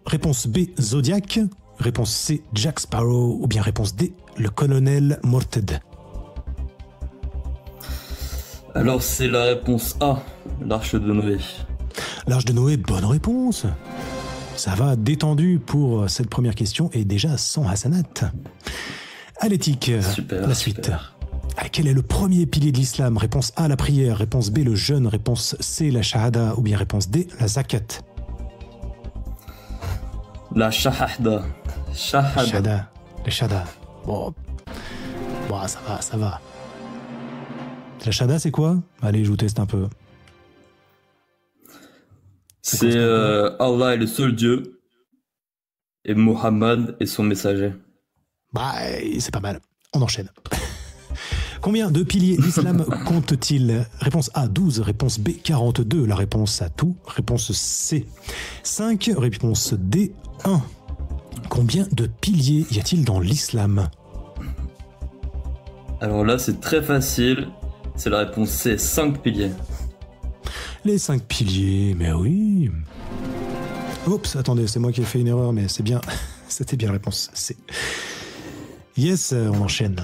Réponse B, Zodiac. Réponse C, Jack Sparrow. Ou bien réponse D, le colonel Morted. Alors, c'est la réponse A, l'arche de Noé. L'arche de Noé, bonne réponse. Ça va détendu pour cette première question et déjà sans Hassanat. Alétique, la suite. Super. Quel est le premier pilier de l'islam? Réponse A, la prière. Réponse B, le jeûne. Réponse C, la shahada. Ou bien réponse D, la zakat. La shahada. Shahada. Le shahada. Bon, ça va. La shahada, c'est quoi? Allez, je vous teste un peu. C'est Allah est le seul Dieu. et Muhammad et son messager. Bah, c'est pas mal. On enchaîne. Combien de piliers l'islam compte-t-il? Réponse A, 12. Réponse B, 42. La réponse à tout. Réponse C, 5. Réponse D, 1. Combien de piliers y a-t-il dans l'islam? Alors là, c'est très facile. C'est la réponse C, 5 piliers. Les 5 piliers, mais oui. Oups, attendez, c'est moi qui ai fait une erreur, mais c'est bien. C'était bien la réponse C. Yes, on enchaîne.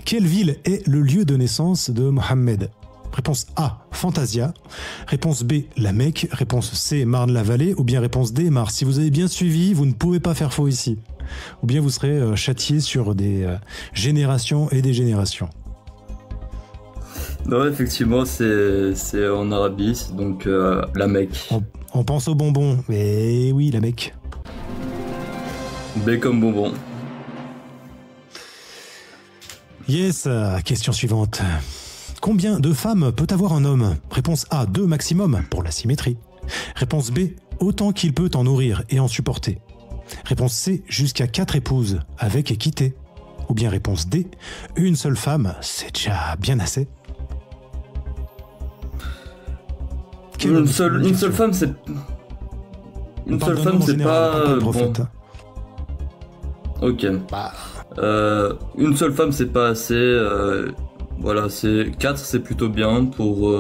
Quelle ville est le lieu de naissance de Mohammed? Réponse A, Fantasia. Réponse B, la Mecque. Réponse C, Marne-la-Vallée. Ou bien réponse D, Mars. Si vous avez bien suivi, vous ne pouvez pas faire faux ici. Ou bien vous serez châtié sur des générations et des générations. Non, effectivement, c'est en Arabie, c'est donc la Mecque. On pense aux bonbons. Mais oui, la Mecque. B comme bonbon. Yes, question suivante. Combien de femmes peut avoir un homme? Réponse A, 2 maximum pour la symétrie. Réponse B, autant qu'il peut en nourrir et en supporter. Réponse C, jusqu'à 4 épouses, avec équité. Ou bien réponse D, une seule femme, c'est déjà bien assez. Une seule femme, c'est... Une seule femme, c'est pas... Bon. Ok. Une seule femme, c'est pas assez. Voilà, c'est 4, c'est plutôt bien pour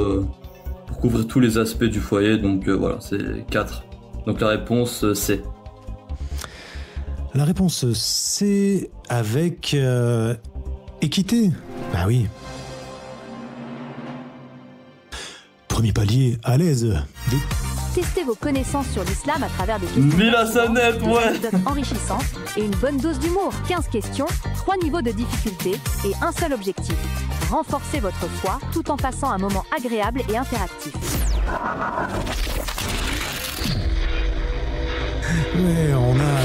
couvrir tous les aspects du foyer. Donc voilà, c'est 4. Donc la réponse C. La réponse C avec équité. Bah oui. Premier palier, à l'aise. Testez vos connaissances sur l'islam à travers des questions Mila Sanet, des ouais. anecdotes enrichissantes et une bonne dose d'humour. 15 questions, 3 niveaux de difficulté et un seul objectif. Renforcez votre foi tout en passant un moment agréable et interactif. Ouais, on a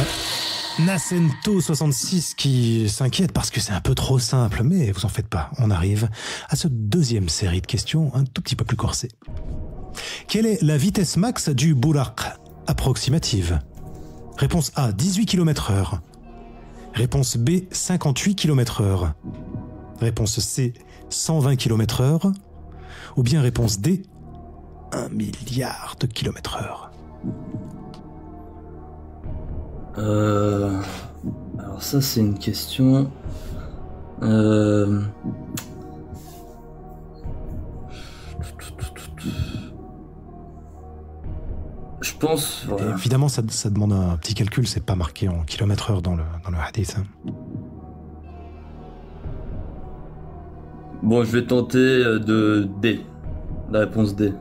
Nascento66 qui s'inquiète parce que c'est un peu trop simple, mais vous en faites pas, on arrive à cette deuxième série de questions un tout petit peu plus corsée. Quelle est la vitesse max du Buraq approximative? Réponse A, 18 km/h. Réponse B, 58 km/h. Réponse C, 120 km/h. Ou bien réponse D, 1 milliard de km/h. Alors ça, c'est une question... Je pense... Voilà. Évidemment, ça demande un petit calcul, c'est pas marqué en km/h dans le hadith. Bon, je vais tenter de D. La réponse D.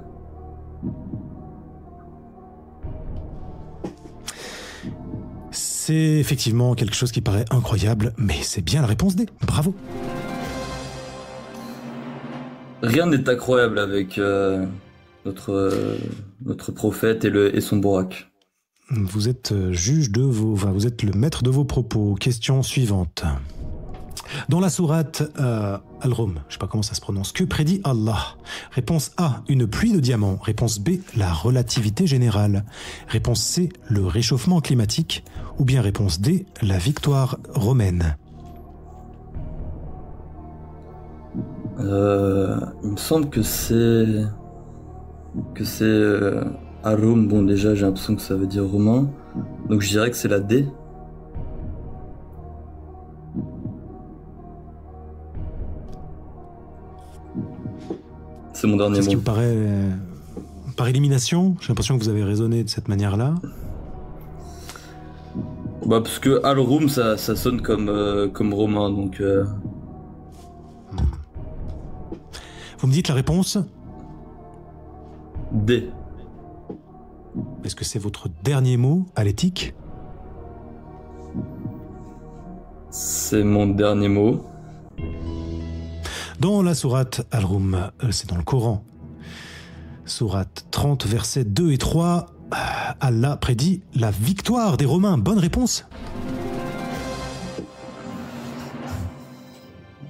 C'est effectivement quelque chose qui paraît incroyable, mais c'est bien la réponse D. Bravo. Rien n'est incroyable avec notre prophète et son Borak. Vous êtes juge de vos... Enfin, vous êtes le maître de vos propos. Question suivante. Dans la sourate Al-Rum, je sais pas comment ça se prononce, que prédit Allah? Réponse A, une pluie de diamants. Réponse B, la relativité générale. Réponse C, le réchauffement climatique. Ou bien réponse D, la victoire romaine. Il me semble que c'est Arum. Bon, déjà j'ai l'impression que ça veut dire romain, donc je dirais que c'est la D. C'est mon dernier mot. Ce qui vous paraît par élimination? J'ai l'impression que vous avez raisonné de cette manière-là. Bah parce que Al-Rum ça sonne comme romain, donc... Vous me dites la réponse? D. Est-ce que c'est votre dernier mot à l'éthique? C'est mon dernier mot. Dans la sourate Al-Rum, c'est dans le Coran. Sourate 30, versets 2 et 3, Allah prédit la victoire des Romains. Bonne réponse.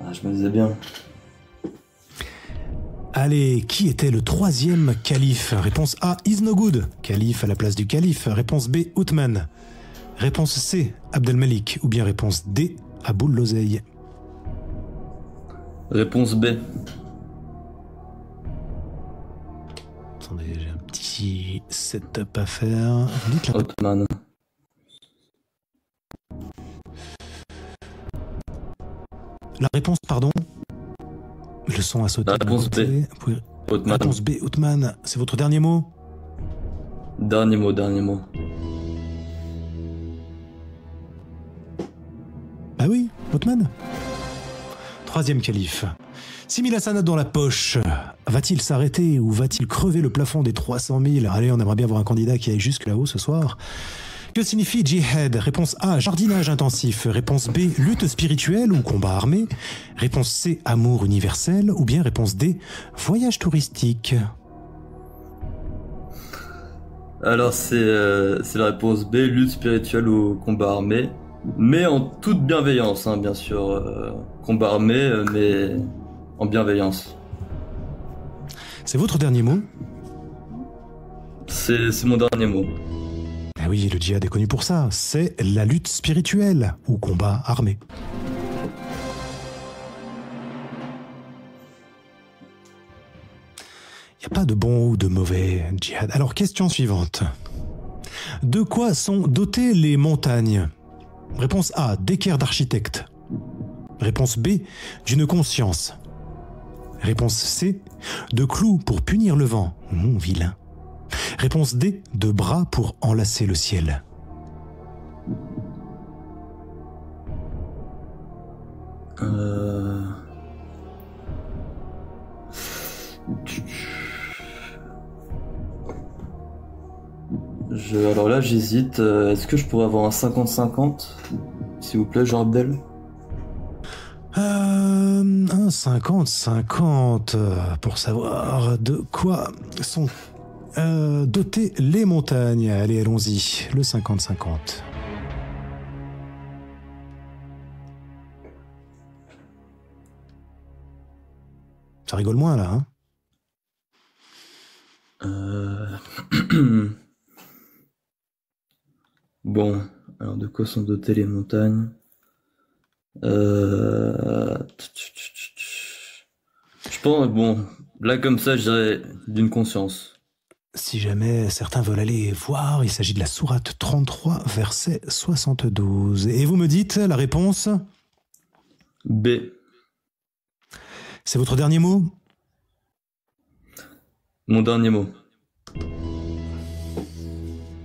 Ah, je me disais bien. Allez, qui était le troisième calife? Réponse A, Iznogud, calife à la place du calife. Réponse B, Othman. Réponse C, Abdelmalik. Ou bien réponse D, Aboul Lozeï. Réponse B. Attendez, j'ai un petit setup à faire. Dites la... Othman. La réponse, pardon. Le son a sauté. La réponse B. Othman. Réponse B, Othman. C'est votre dernier mot? Dernier mot, dernier mot. Bah oui, Othman. Troisième calife. 6000 hasanats dans la poche. Va-t-il s'arrêter ou va-t-il crever le plafond des 300 000? Allez, on aimerait bien voir un candidat qui aille jusque là-haut ce soir. Que signifie djihad? Réponse A, jardinage intensif. Réponse B, lutte spirituelle ou combat armé. Réponse C, amour universel. Ou bien réponse D, voyage touristique. Alors c'est la réponse B, lutte spirituelle ou combat armé. Mais en toute bienveillance, hein, bien sûr. Combat armé, mais en bienveillance. C'est votre dernier mot? C'est mon dernier mot. Ah oui, le djihad est connu pour ça. C'est la lutte spirituelle ou combat armé. Il n'y a pas de bon ou de mauvais djihad. Alors, question suivante. De quoi sont dotées les montagnes? Réponse A, d'équerre d'architecte. Réponse B, d'une conscience. Réponse C, de clous pour punir le vent. Vilain. Réponse D, de bras pour enlacer le ciel. Alors là, j'hésite. Est-ce que je pourrais avoir un 50-50? S'il vous plaît, Jean Abdel? Un 50-50 pour savoir de quoi sont dotées les montagnes. Allez, allons-y. Le 50-50. Ça rigole moins, là, hein? Bon, alors de quoi sont dotées les montagnes? Je pense, bon, là comme ça, je dirais d'une conscience. Si jamais certains veulent aller voir, il s'agit de la sourate 33, verset 72. Et vous me dites la réponse? B. C'est votre dernier mot? Mon dernier mot.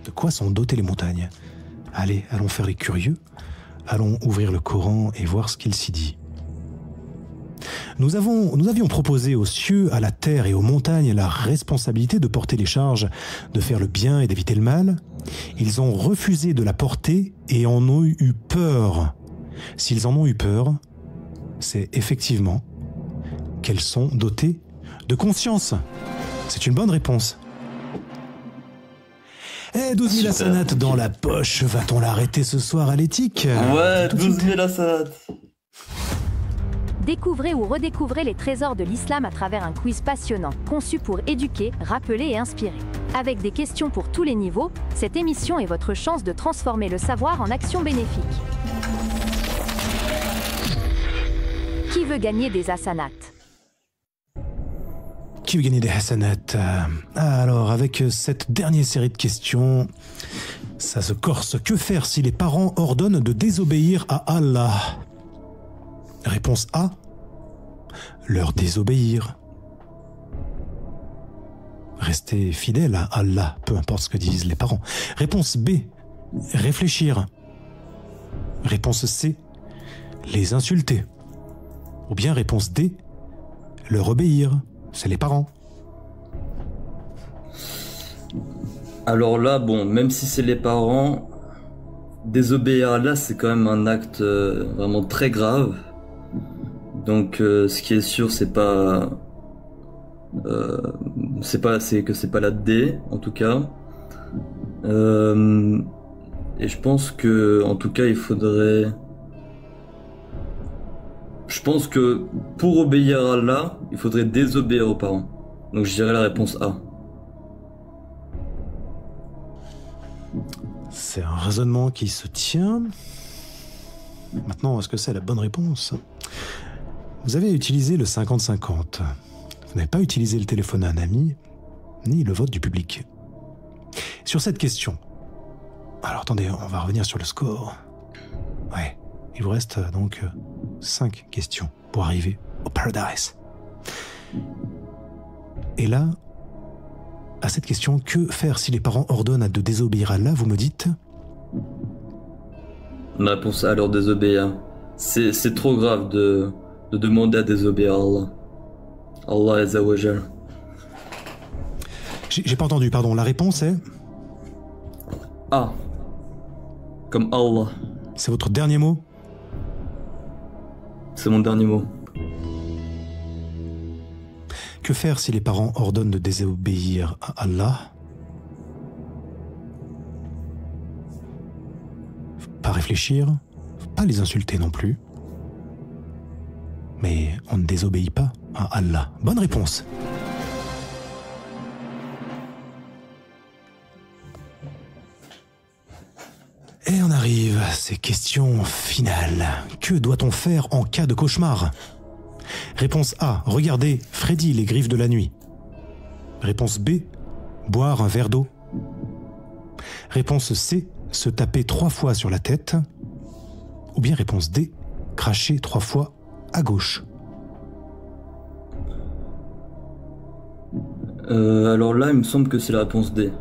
De quoi sont dotées les montagnes? Allez, allons faire les curieux. Allons ouvrir le Coran et voir ce qu'il s'y dit. Nous avions proposé aux cieux, à la terre et aux montagnes la responsabilité de porter les charges, de faire le bien et d'éviter le mal. Ils ont refusé de la porter et en ont eu peur. S'ils en ont eu peur, c'est effectivement qu'elles sont dotées de conscience. C'est une bonne réponse. Eh, 12 000 hasanats dans la poche, va-t-on l'arrêter ce soir à l'éthique? Ouais, 12 000 hasanats. Découvrez ou redécouvrez les trésors de l'islam à travers un quiz passionnant, conçu pour éduquer, rappeler et inspirer. Avec des questions pour tous les niveaux, cette émission est votre chance de transformer le savoir en action bénéfique. Qui veut gagner des hasanats? Qui veut gagner des hasanats? Alors, avec cette dernière série de questions, ça se corse. Que faire si les parents ordonnent de désobéir à Allah? Réponse A, leur désobéir. Rester fidèle à Allah, peu importe ce que disent les parents. Réponse B, réfléchir. Réponse C, les insulter. Ou bien réponse D, leur obéir. C'est les parents. Alors là, bon, même si c'est les parents, désobéir à Allah, c'est quand même un acte vraiment très grave. Donc, ce qui est sûr, c'est que c'est pas la D, en tout cas. Et je pense que, en tout cas, il faudrait. Je pense que pour obéir à Allah, il faudrait désobéir aux parents. Donc je dirais la réponse A. C'est un raisonnement qui se tient. Maintenant, est-ce que c'est la bonne réponse? Vous avez utilisé le 50-50. Vous n'avez pas utilisé le téléphone à un ami, ni le vote du public. Sur cette question... Alors attendez, on va revenir sur le score. Ouais, il vous reste donc 5 questions pour arriver au Paradise. Et là, à cette question, que faire si les parents ordonnent de désobéir à Allah, vous me dites? La réponse A, leur désobéir. C'est trop grave de demander à désobéir à Allah. Allah Azza wa Jal. J'ai pas entendu, pardon. La réponse est? A. Comme Allah. C'est votre dernier mot? C'est mon dernier mot. Que faire si les parents ordonnent de désobéir à Allah? Faut pas réfléchir, faut pas les insulter non plus. Mais on ne désobéit pas à Allah. Bonne réponse. Et on arrive à ces questions finales. Que doit-on faire en cas de cauchemar? Réponse A, regarder Freddy, les griffes de la nuit. Réponse B, boire un verre d'eau. Réponse C, se taper 3 fois sur la tête. Ou bien réponse D, cracher 3 fois à gauche. Alors là, il me semble que c'est la réponse D.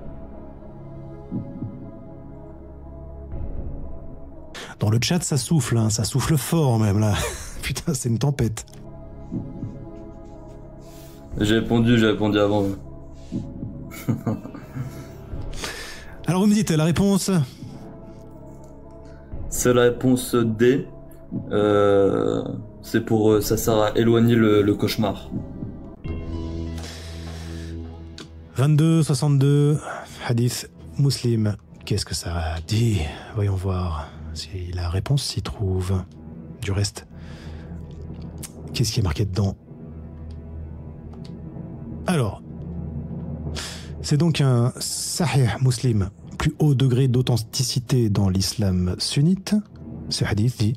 Dans le chat, ça souffle, hein, ça souffle fort même là. Putain, c'est une tempête. J'ai répondu avant. Alors vous me dites la réponse? C'est la réponse D. C'est pour ça sert à éloigner le cauchemar. 22-62, hadith muslim. Qu'est-ce que ça dit? Voyons voir si la réponse s'y trouve. Du reste, qu'est-ce qui est marqué dedans? Alors, c'est donc un Sahih Muslim, plus haut degré d'authenticité dans l'islam sunnite. Ce hadith dit: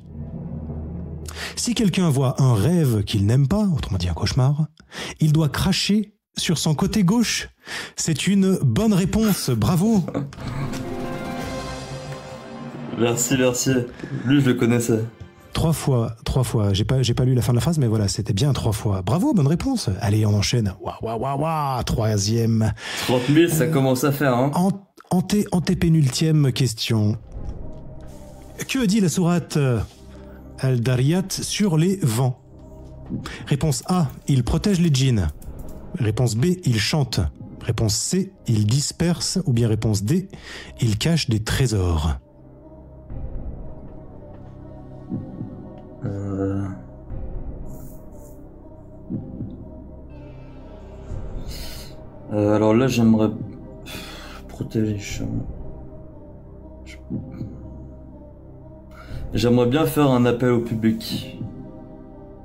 si quelqu'un voit un rêve qu'il n'aime pas, autrement dit un cauchemar, il doit cracher sur son côté gauche. C'est une bonne réponse, bravo. Merci. Lui, je le connaissais. 3 fois. J'ai pas lu la fin de la phrase, mais voilà, c'était bien 3 fois. Bravo, bonne réponse. Allez, on enchaîne. Waouh. 3e. 30 000, ça commence à faire, hein. Antépénultième question. Que dit la sourate Al-Dariyat sur les vents? Réponse A, il protège les djinns. Réponse B, il chante. Réponse C, il disperse. Ou bien réponse D, il cache des trésors. Alors là, j'aimerais protéger les champs. J'aimerais bien faire un appel au public.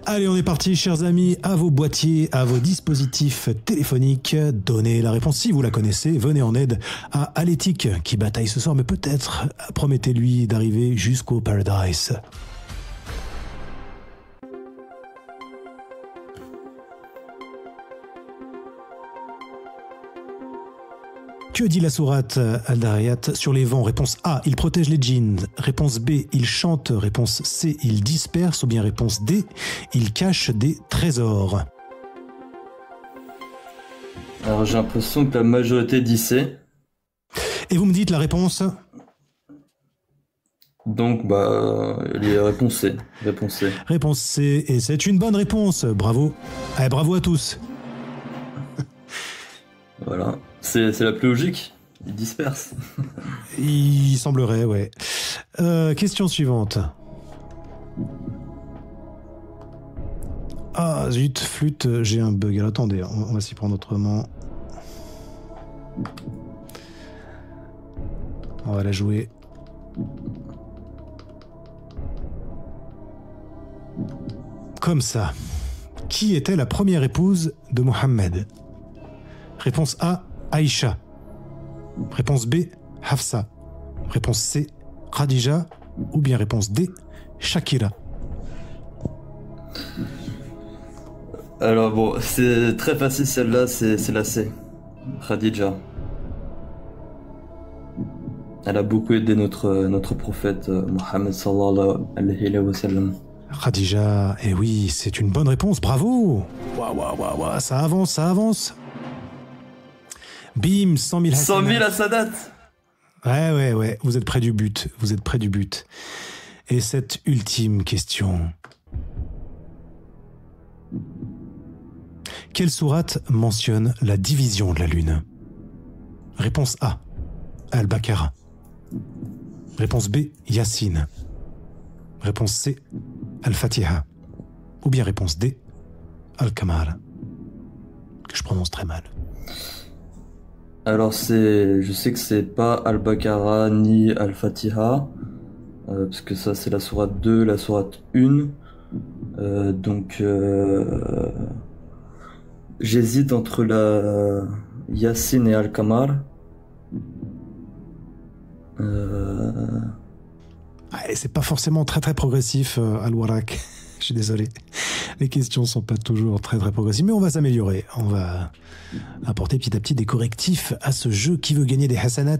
Allez, on est parti, chers amis, à vos boîtiers, à vos dispositifs téléphoniques. Donnez la réponse si vous la connaissez. Venez en aide à Alétique qui bataille ce soir, mais peut-être promettez-lui d'arriver jusqu'au Paradise. Que dit la sourate Al-Dariyat sur les vents? Réponse A, il protège les djinns. Réponse B, il chante. Réponse C, il disperse. Ou bien réponse D, il cache des trésors. Alors j'ai l'impression que la majorité dit C. Et vous me dites la réponse? Donc les réponses C. Réponse C. Réponse C, et c'est une bonne réponse. Bravo. Allez, bravo à tous. Voilà. C'est la plus logique. Il disperse. Il semblerait, ouais. Question suivante. Ah, zut, flûte, j'ai un bug. Alors, attendez, on va s'y prendre autrement. On va la jouer. comme ça. Qui était la première épouse de Mohammed? Réponse A, Aïcha. Réponse B, Hafsa. Réponse C, Khadija. Ou bien réponse D, Shakira. Alors bon, c'est très facile celle-là, c'est la C. Khadija. Elle a beaucoup aidé notre prophète Mohammed sallallahu alayhi wa sallam. Khadija, eh oui, c'est une bonne réponse, bravo. Waouh, ça avance. Bim, 100 000 100 000 hasanat. Ouais, vous êtes près du but, Et cette ultime question. Quelle sourate mentionne la division de la lune? Réponse A, Al-Baqarah. Réponse B, Yassine. Réponse C, Al-Fatiha. Ou bien réponse D, Al-Qamar. Que je prononce très mal. Alors je sais que c'est pas Al-Baqarah ni Al-Fatiha, parce que ça c'est la sourate 2, la sourate 1. Donc j'hésite entre la Yassine et Al-Qamar. C'est pas forcément très progressif, Al-Warak. Je suis désolé. Les questions sont pas toujours très progressives, mais on va s'améliorer. On va apporter petit à petit des correctifs à ce jeu. Qui veut gagner des hasanats?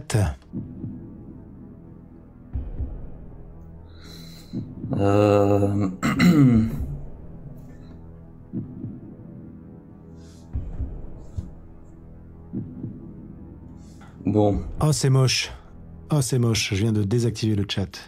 Bon. Oh, c'est moche. Je viens de désactiver le chat.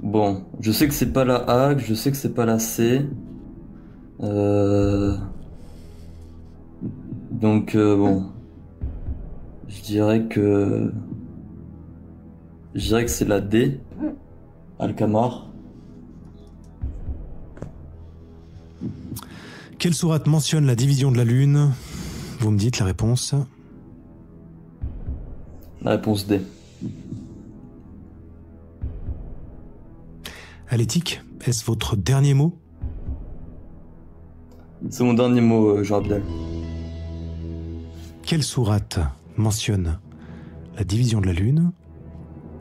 Bon, je sais que c'est pas la A, je sais que c'est pas la C. Donc bon, je dirais que c'est la D, Al-Qamar. Quelle sourate mentionne la division de la lune? Vous me dites la réponse. La réponse D. Alétique, est-ce votre dernier mot? C'est mon dernier mot, Jean-Abdel. Quelle sourate mentionne la division de la lune?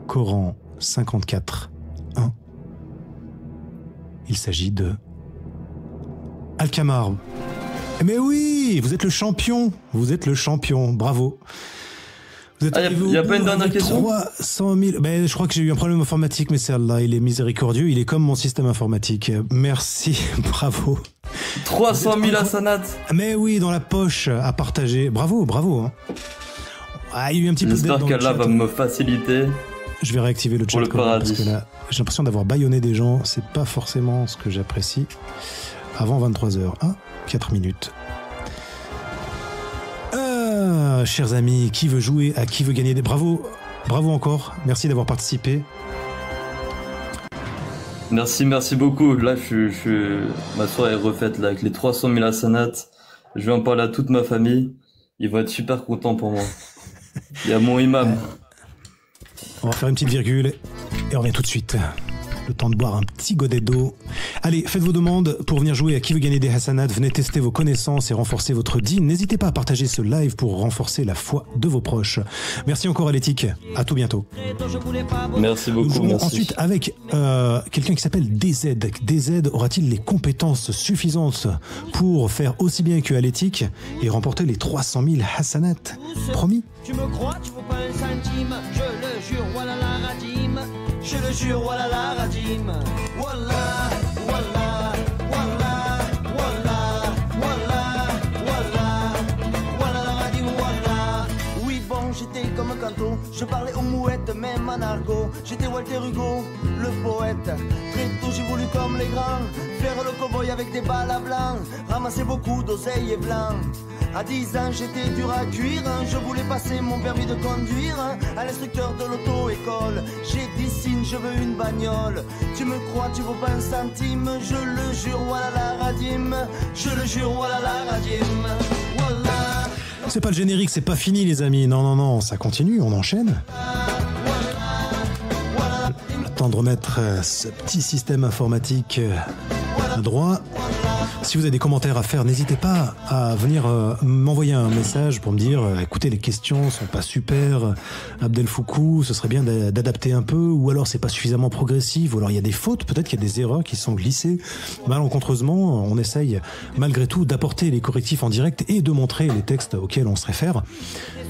Coran 54, 1. Il s'agit de Al-Qamar. Mais oui, vous êtes le champion, bravo. Il n'y a pas une dernière question? 300 000. Ben, je crois que j'ai eu un problème informatique, mais c'est Allah, il est miséricordieux, il est comme mon système informatique. Merci, bravo. 300 000 hasanat. Mais oui, dans la poche à partager. Bravo. Hein. Ah, il y a eu un petit peu de J'espère qu'Allah va me faciliter. Je vais réactiver le chat pour le paradis. Parce que là, j'ai l'impression d'avoir bâillonné des gens. C'est pas forcément ce que j'apprécie. Avant 23h. 4 minutes. Chers amis, qui veut jouer? À qui veut gagner des... Bravo encore. Merci d'avoir participé. Merci beaucoup. Là, ma soirée est refaite là, avec les 300 000 hasanat. Je vais en parler à toute ma famille. Ils vont être super contents pour moi. Il y a mon imam. On va faire une petite virgule et on revient tout de suite. Le temps de boire un petit godet d'eau. Allez, faites vos demandes pour venir jouer à Qui veut gagner des hasanat. Venez tester vos connaissances et renforcer votre dîn. N'hésitez pas à partager ce live pour renforcer la foi de vos proches. Merci encore à l'éthique. À tout bientôt. Merci beaucoup. Nous jouerons merci. ensuite avec quelqu'un qui s'appelle DZ. DZ aura-t-il les compétences suffisantes pour faire aussi bien que à l'éthique et remporter les 300 000 hasanat? Promis? Tu me crois, tu vaux pas un centime. Je le jure, voilà la radime. Je le jure, voilà la radime. Voilà, voilà, voilà, voilà, voilà, voilà, voilà la radime, voilà. Oui, bon, j'étais comme Canto. Je parlais aux mouettes, même en argot. J'étais Walter Hugo, le poète. Très tôt, j'ai voulu comme les grands faire le cow-boy avec des balles à blanc. Ramasser beaucoup d'oseilles et blanc. À 10 ans, j'étais dur à cuire. Je voulais passer mon permis de conduire à l'instructeur de l'auto-école. J'ai dit signe, je veux une bagnole. Tu me crois, tu vaux pas un centime. Je le jure, voilà la radime. Je le jure, voilà la radime. Voilà. C'est pas le générique, c'est pas fini les amis. Non, non, non, ça continue, on enchaîne. Le temps de remettre ce petit système informatique à droit. Si vous avez des commentaires à faire, n'hésitez pas à venir m'envoyer un message pour me dire écoutez, les questions sont pas super, Abdel Foukou, ce serait bien d'adapter un peu, ou alors c'est pas suffisamment progressif, ou alors il y a des fautes, peut-être qu'il y a des erreurs qui sont glissées. Malencontreusement, on essaye malgré tout d'apporter les correctifs en direct et de montrer les textes auxquels on se réfère.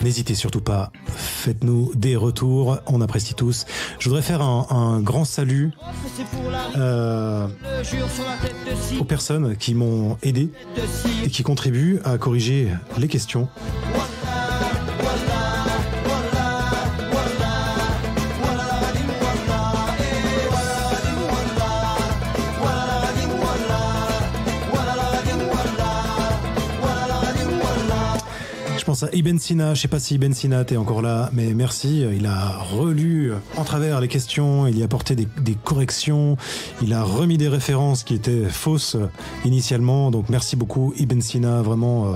N'hésitez surtout pas, faites-nous des retours, on apprécie tous. Je voudrais faire un grand salut aux personnes qui m'ont aidé et qui contribuent à corriger les questions. Je pense à Ibn Sina, je sais pas si Ibn Sina t'es encore là, mais merci, il a relu en travers les questions, il y a apporté des corrections, il a remis des références qui étaient fausses initialement, donc merci beaucoup Ibn Sina, vraiment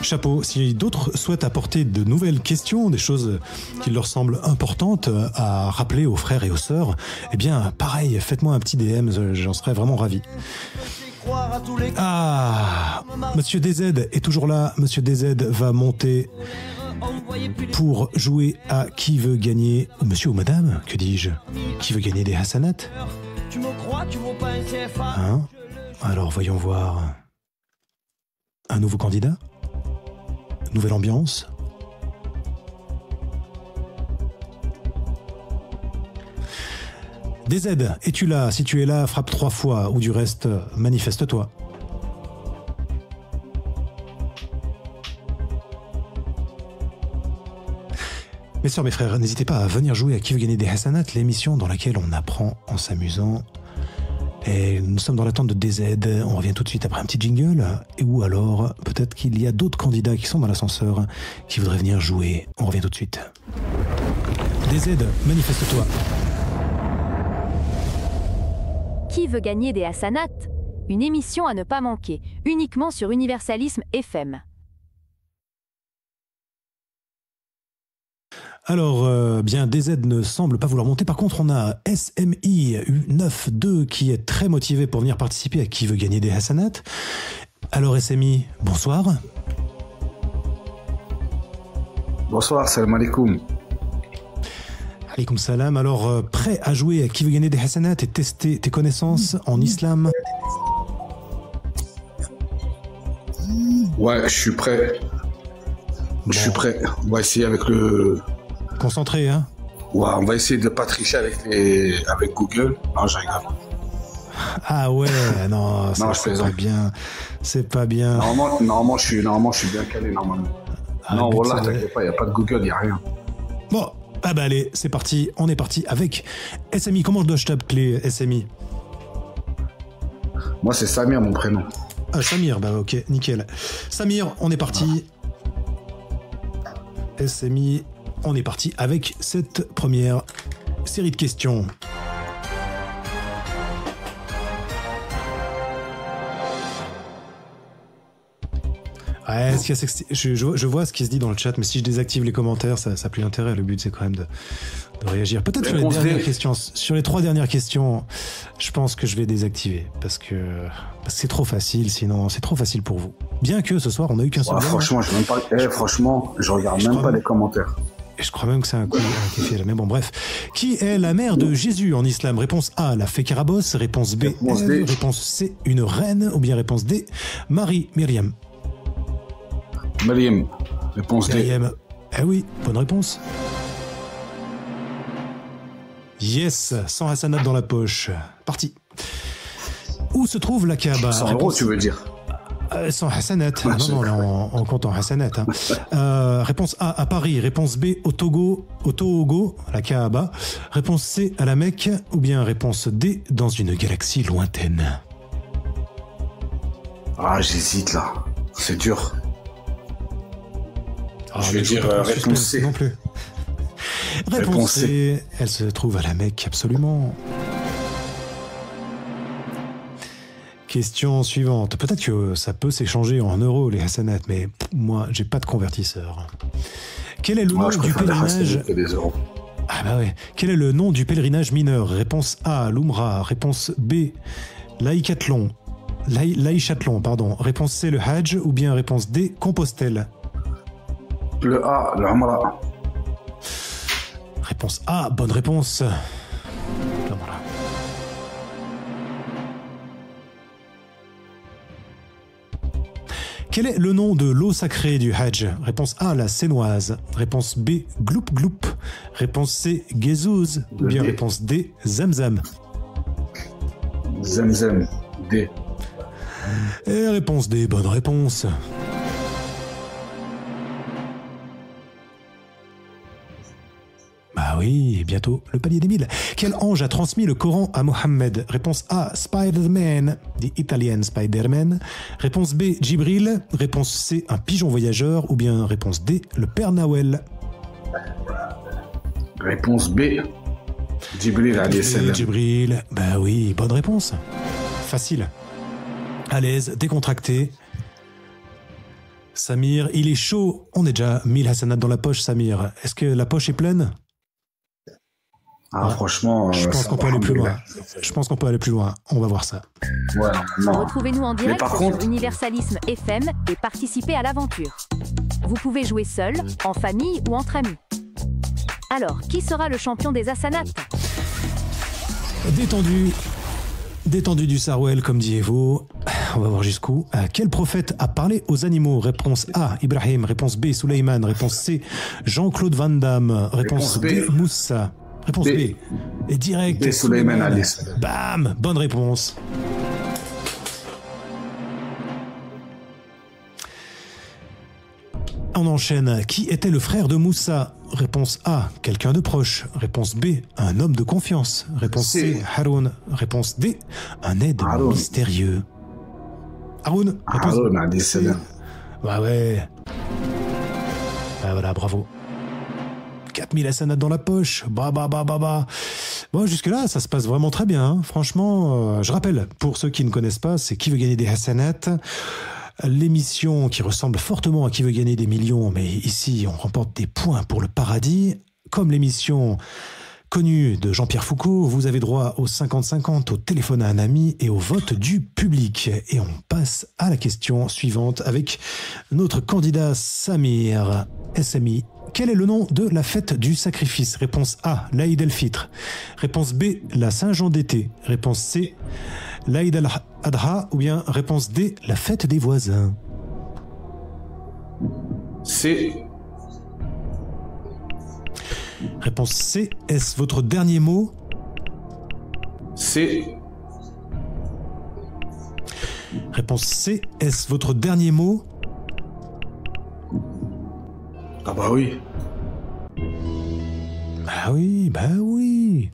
chapeau. Si d'autres souhaitent apporter de nouvelles questions, des choses qui leur semblent importantes à rappeler aux frères et aux sœurs, eh bien pareil, faites-moi un petit DM, j'en serais vraiment ravi. Ah, Monsieur DZ est toujours là. Monsieur DZ va monter pour jouer à Qui veut gagner, monsieur ou madame, que dis-je, qui veut gagner des Hassanat. Hein? Alors voyons voir. Un nouveau candidat? Nouvelle ambiance? DZ, es-tu là? Si tu es là, frappe 3 fois, ou du reste, manifeste-toi. Mes sœurs, mes frères, n'hésitez pas à venir jouer à Qui veut gagner des Hassanat, l'émission dans laquelle on apprend en s'amusant. Et nous sommes dans l'attente de DZ, on revient tout de suite après un petit jingle, ou alors peut-être qu'il y a d'autres candidats qui sont dans l'ascenseur qui voudraient venir jouer. On revient tout de suite. DZ, manifeste-toi. Qui veut gagner des Hassanat? Une émission à ne pas manquer, uniquement sur Universalisme FM. Alors, bien, DZ ne semble pas vouloir monter. Par contre, on a SMI U92 qui est très motivé pour venir participer à Qui veut gagner des Hassanat. Alors, SMI, bonsoir. Bonsoir, salam alaikum. Alaykoum salam. Alors, prêt à jouer à Qui veut gagner des Hassanat et tester tes connaissances en islam? Ouais, je suis prêt. Bon. Je suis prêt. On va essayer avec le... Concentré, hein? Ouais, on va essayer de pas tricher avec Google. Non, je rigole. Ah ouais, non, Non, je c'est pas plaisante. bien. C'est pas bien. Normalement, je suis bien calé, normalement. Ah, Non, le but, voilà, c'est de- t'inquiète pas, il n'y a pas de Google, il n'y a rien. Bon, ah bah allez, c'est parti. On est parti avec SMI. Comment dois-je t'appeler, SMI? Moi, c'est Samir, mon prénom. Ah, Samir, bah ok, nickel. Samir, on est parti. SMI, on est parti avec cette première série de questions. Ouais, je vois ce qui se dit dans le chat, mais si je désactive les commentaires, ça n'a plus d'intérêt. Le but, c'est quand même de réagir. Peut-être sur les Réponse dernières D. questions. Sur les 3 dernières questions, je pense que je vais désactiver parce que c'est trop facile. Sinon, c'est trop facile pour vous. Bien que ce soir, on n'a eu qu'un seul. Ouais, gagnant. franchement, je regarde même pas les commentaires. Et je crois même que c'est un coup qui est fait là. Mais bon, bref. Qui est la mère de Jésus en islam? Réponse A, la fée Carabosse. Réponse B, Réponse Ève. D. Réponse C, une reine. Ou bien réponse D, Marie, Myriam. Mariam, réponse D. Myriam. Eh oui, bonne réponse. Yes, 100 Hassanat dans la poche. Parti. Où se trouve la Kaaba? 100 euros, tu veux dire? 100 Hassanat. Ah, non, là, on compte en Hassanat. Hein. Réponse A, à Paris. Réponse B, au Togo, la Kaaba. Réponse C, à la Mecque. Ou bien réponse D, dans une galaxie lointaine. Ah, j'hésite là. C'est dur. Ah, Je vais mais dire, faut pas trop réponse suspense C. non plus. Réponse Réponse C, elle se trouve à la Mecque, absolument. Question suivante. Peut-être que ça peut s'échanger en euros, les hasanat, mais moi, j'ai pas de convertisseur. Quel est le nom je du préfère les pèlerinage hasanat que des euros. Ah bah ouais. Quel est le nom du pèlerinage mineur? Réponse A, l'Umrah. Réponse B, l'Aïcathlon. L'Aïchathlon, pardon. Réponse C, le Hajj. Ou bien réponse D, Compostelle. Le A, le Umrah. Réponse A, bonne réponse. L'Umrah. Quel est le nom de l'eau sacrée du Hajj? Réponse A, la Sénoise. Réponse B, Gloup Gloup. Réponse C, Gézouz. Ou bien réponse D, Zamzam. Zamzam. D. Et réponse D, bonne réponse. Bah oui, bientôt le palier des 1000. Quel ange a transmis le Coran à Mohammed? Réponse A, Spider-Man, the Italian Spider-Man. Réponse B, Jibril. Réponse C, un pigeon voyageur. Ou bien réponse D, le Père Noël. Réponse B. Jibril alayhi salam. Jibril, bah oui, bonne réponse. Facile. À l'aise, décontracté. Samir, il est chaud. On est déjà 1000 hasanat dans la poche, Samir. Est-ce que la poche est pleine? Franchement, je pense qu'on peut aller plus loin. Je pense qu'on peut aller plus loin. On va voir ça. Ouais, non. Retrouvez-nous en direct par sur contre- Universalisme FM et participez à l'aventure. Vous pouvez jouer seul, en famille ou entre amis. Alors, qui sera le champion des Hasanat? Détendu du Sarwell, comme dit Evo. On va voir jusqu'où. Quel prophète a parlé aux animaux? Réponse A, Ibrahim. Réponse B, Suleyman. Réponse C, Jean-Claude Van Damme. Réponse D, Moussa. Réponse B. Et direct. B, Suleyman alayhi salam. Bam, bonne réponse. On enchaîne. Qui était le frère de Moussa? Réponse A, quelqu'un de proche. Réponse B, un homme de confiance. Réponse C, Haroun. Réponse D, un aide Haroun. mystérieux. Haroun. Réponse Haroun alayhi C. salam. Bah ouais. Bah voilà, bravo. 4000 hasanat dans la poche. Bah. Bon, jusque-là, ça se passe vraiment très bien. Hein. Franchement, je rappelle, pour ceux qui ne connaissent pas, c'est Qui veut gagner des hasanat? L'émission qui ressemble fortement à Qui veut gagner des millions, mais ici, on remporte des points pour le paradis. Comme l'émission connue de Jean-Pierre Foucault, vous avez droit au 50-50, au téléphone à un ami et au vote du public. Et on passe à la question suivante avec notre candidat Samir, SMI. Quel est le nom de la fête du sacrifice? Réponse A, l'Aïd el-Fitr. Réponse B, la Saint-Jean d'été. Réponse C, l'Aïd al-Adha. Ou bien réponse D, la fête des voisins. C. Réponse C, est-ce votre dernier mot? C. Réponse C, est-ce votre dernier mot? Ah bah oui. Bah oui.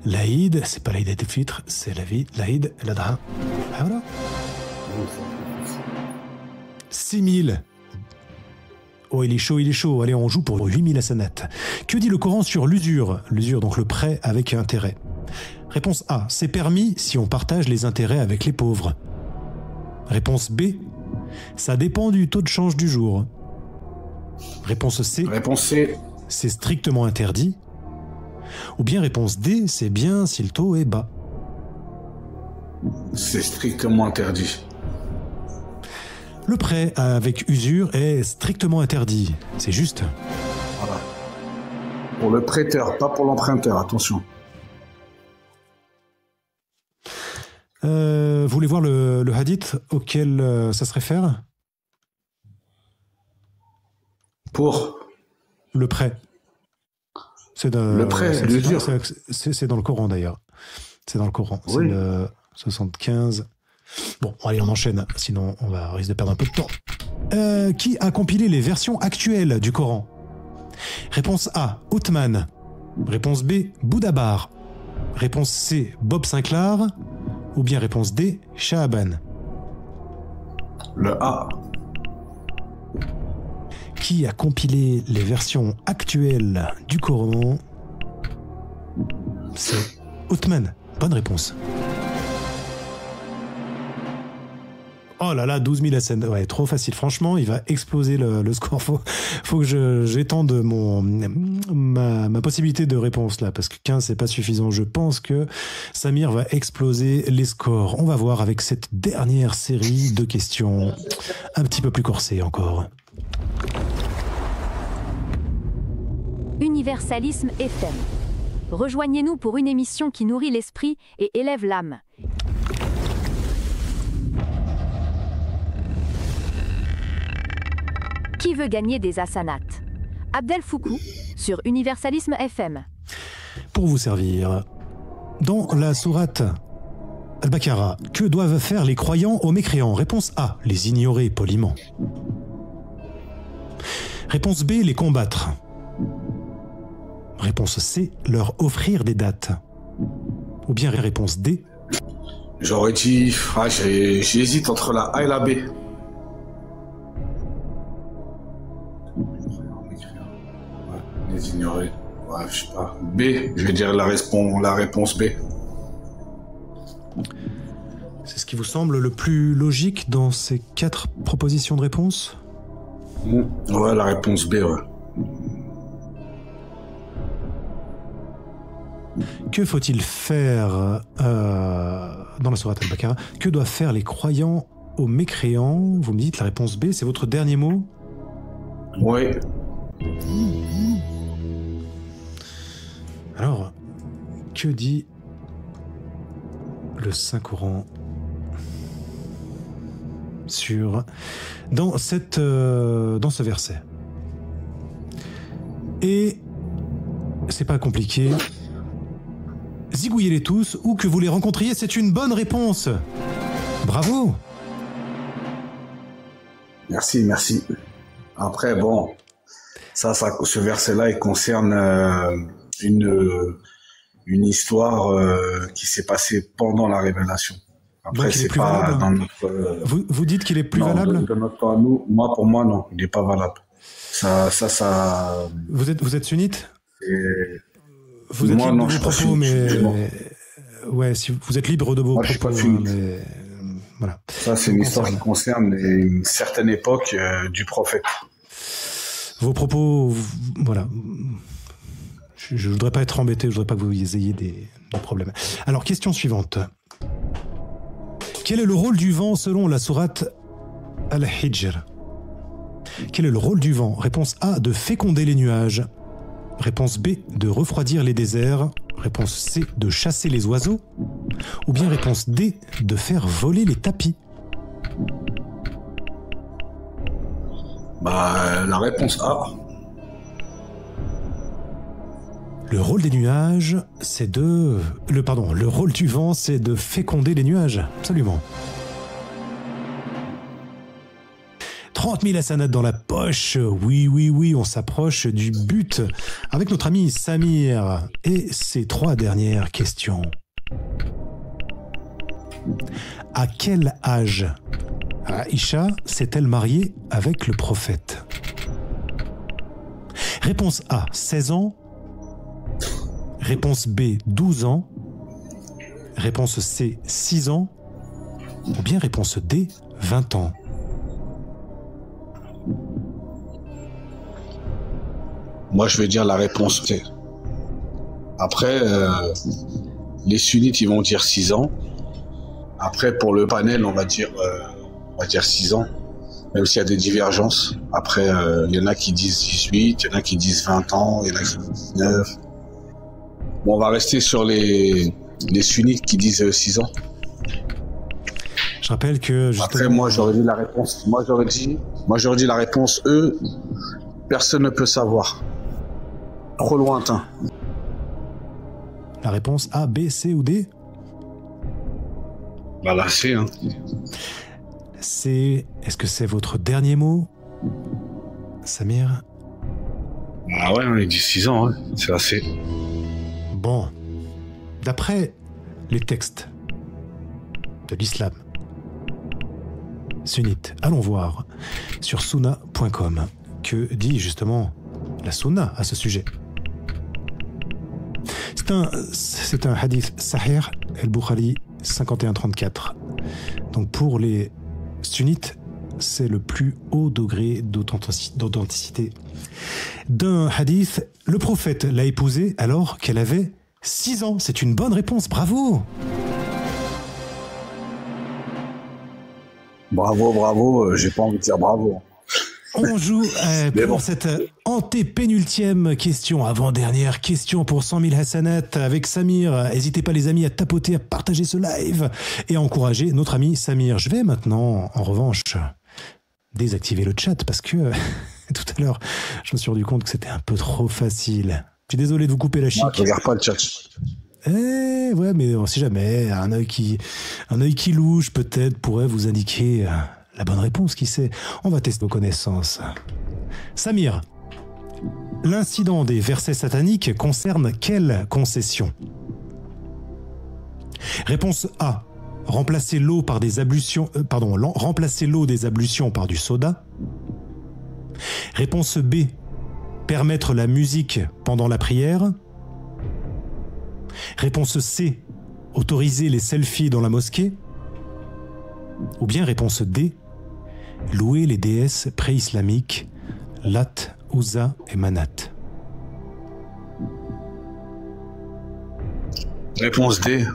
L'Aïd, c'est pas l'Aïd el-Fitr, c'est l'Aïd el-Adha. Ah voilà. 6000. Oh, il est chaud. Allez, on joue pour 8000 hasanat. Que dit le Coran sur l'usure? L'usure, donc le prêt avec intérêt. Réponse A, c'est permis si on partage les intérêts avec les pauvres. Réponse B, ça dépend du taux de change du jour. Réponse C, Réponse C. c'est strictement interdit. Ou bien réponse D, c'est bien si le taux est bas. C'est strictement interdit. Le prêt avec usure est strictement interdit. C'est juste. Voilà. Pour le prêteur, pas pour l'emprunteur, attention. Vous voulez voir le hadith auquel ça se réfère? Pour Le prêt. le prêt, l'usure. C'est dans le Coran d'ailleurs. C'est dans le Coran. Oui. C'est le 75. Bon, allez, on enchaîne. Sinon, on va risque de perdre un peu de temps. Qui a compilé les versions actuelles du Coran? Réponse A, Othman. Réponse B, Boudabar. Réponse C, Bob Sinclair. Ou bien réponse D, Shahaban. Le A. Qui a compilé les versions actuelles du Coran? C'est Othman. Bonne réponse. Oh là là, 12 000 hasanat. Ouais, trop facile. Franchement, il va exploser le score. Faut que j'étende ma possibilité de réponse là, parce que 15, c'est pas suffisant. Je pense que Samir va exploser les scores. On va voir avec cette dernière série de questions un petit peu plus corsées encore. Universalisme FM. Rejoignez-nous pour une émission qui nourrit l'esprit et élève l'âme. Qui veut gagner des hasanats? Abdel Foukou sur Universalisme FM. Pour vous servir, dans la sourate Al-Baqarah, que doivent faire les croyants aux mécréants? Réponse A, les ignorer poliment. Réponse B, les combattre. Réponse C, leur offrir des dates. Ou bien réponse D. J'aurais dit... j'hésite entre la A et la B. Les ignorer. Ouais, je sais pas. B, je vais dire la réponse B. C'est ce qui vous semble le plus logique dans ces 4 propositions de réponse? Ouais, la réponse B, ouais. Que faut-il faire dans la sourate Al-Baqarah? Que doivent faire les croyants aux mécréants? Vous me dites la réponse B, c'est votre dernier mot? Oui. Alors, que dit le Saint-Coran dans ce verset? Et c'est pas compliqué. Zigouillez-les tous, où que vous les rencontriez, c'est une bonne réponse. Bravo. Merci. Après, bon, ce verset-là, il concerne une histoire qui s'est passée pendant la révélation. Après, c'est pas valable, dans notre... Vous dites qu'il est plus valable? Dans notre temps, pour moi, non, il n'est pas valable. Ça... Vous êtes sunnite? Vous êtes libre de vos propos, mais... Ouais, si vous êtes libre de vos propos. Je suis pas sunnite. Mais... Voilà. Ça, c'est une histoire qui concerne une certaine époque du prophète. Vos propos, voilà. Je voudrais pas être embêté, je voudrais pas que vous ayez des problèmes. Alors, question suivante. Quel est le rôle du vent selon la sourate Al-Hijr? Quel est le rôle du vent? Réponse A, de féconder les nuages. Réponse B, de refroidir les déserts. Réponse C, de chasser les oiseaux. Ou bien réponse D, de faire voler les tapis. La réponse A. Le rôle des nuages, c'est de... Le rôle du vent, c'est de féconder les nuages. Absolument. 30 000 hasanats dans la poche. Oui, on s'approche du but avec notre ami Samir. Et ses 3 dernières questions. À quel âge Aïcha s'est-elle mariée avec le prophète? Réponse A, 16 ans. Réponse B, 12 ans. Réponse C, 6 ans. Ou bien réponse D, 20 ans. Moi, je vais dire la réponse C. Après, les sunnites, ils vont dire 6 ans. Après, pour le panel, on va dire 6 ans. Même s'il y a des divergences. Après, il y en a qui disent 18, il y en a qui disent 20 ans, il y en a qui disent 19. Bon, on va rester sur les sunnites qui disent 6 ans. Je rappelle que... Justement... Après, moi, j'aurais dit la réponse. Moi, j'aurais dit la réponse E. Personne ne peut savoir. Trop lointain. La réponse A, B, C ou D? La C, hein. Est-ce que c'est votre dernier mot, Samir? Ah ouais, il dit 6 ans, hein. C'est assez. Bon, d'après les textes de l'islam sunnite, allons voir sur sunna.com que dit justement la sunna à ce sujet. C'est un hadith sahih, al-Bukhari 51-34. Donc pour les sunnite, c'est le plus haut degré d'authenticité d'un hadith. Le prophète l'a épousée alors qu'elle avait 6 ans. C'est une bonne réponse, bravo. Bravo, j'ai pas envie de dire bravo. On joue pour cette antépénultième question, avant-dernière question pour 100 000 hasanat avec Samir. N'hésitez pas les amis à tapoter, à partager ce live et à encourager notre ami Samir. Je vais maintenant, en revanche, désactiver le chat parce que tout à l'heure, je me suis rendu compte que c'était un peu trop facile. Je suis désolé de vous couper la chic. Je regarde pas le chat. Ouais, mais on sait jamais. Un œil qui louche peut-être pourrait vous indiquer la bonne réponse, qui sait. On va tester vos connaissances. Samir, l'incident des versets sataniques concerne quelle concession? Réponse A. Remplacer l'eau par des ablutions. Remplacer l'eau des ablutions par du soda. Réponse B. Permettre la musique pendant la prière. Réponse C. Autoriser les selfies dans la mosquée. Ou bien réponse D. Louer les déesses pré-islamiques Lat, Uzza et Manat. Réponse D.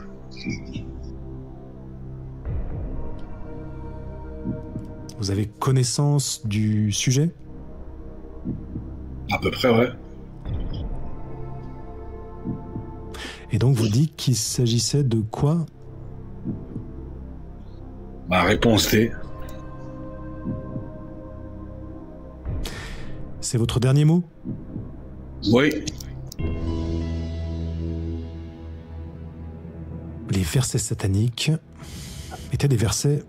Vous avez connaissance du sujet? À peu près, ouais. Et donc vous dites qu'il s'agissait de quoi? Réponse D. C'est votre dernier mot? Oui. Les versets sataniques étaient des versets,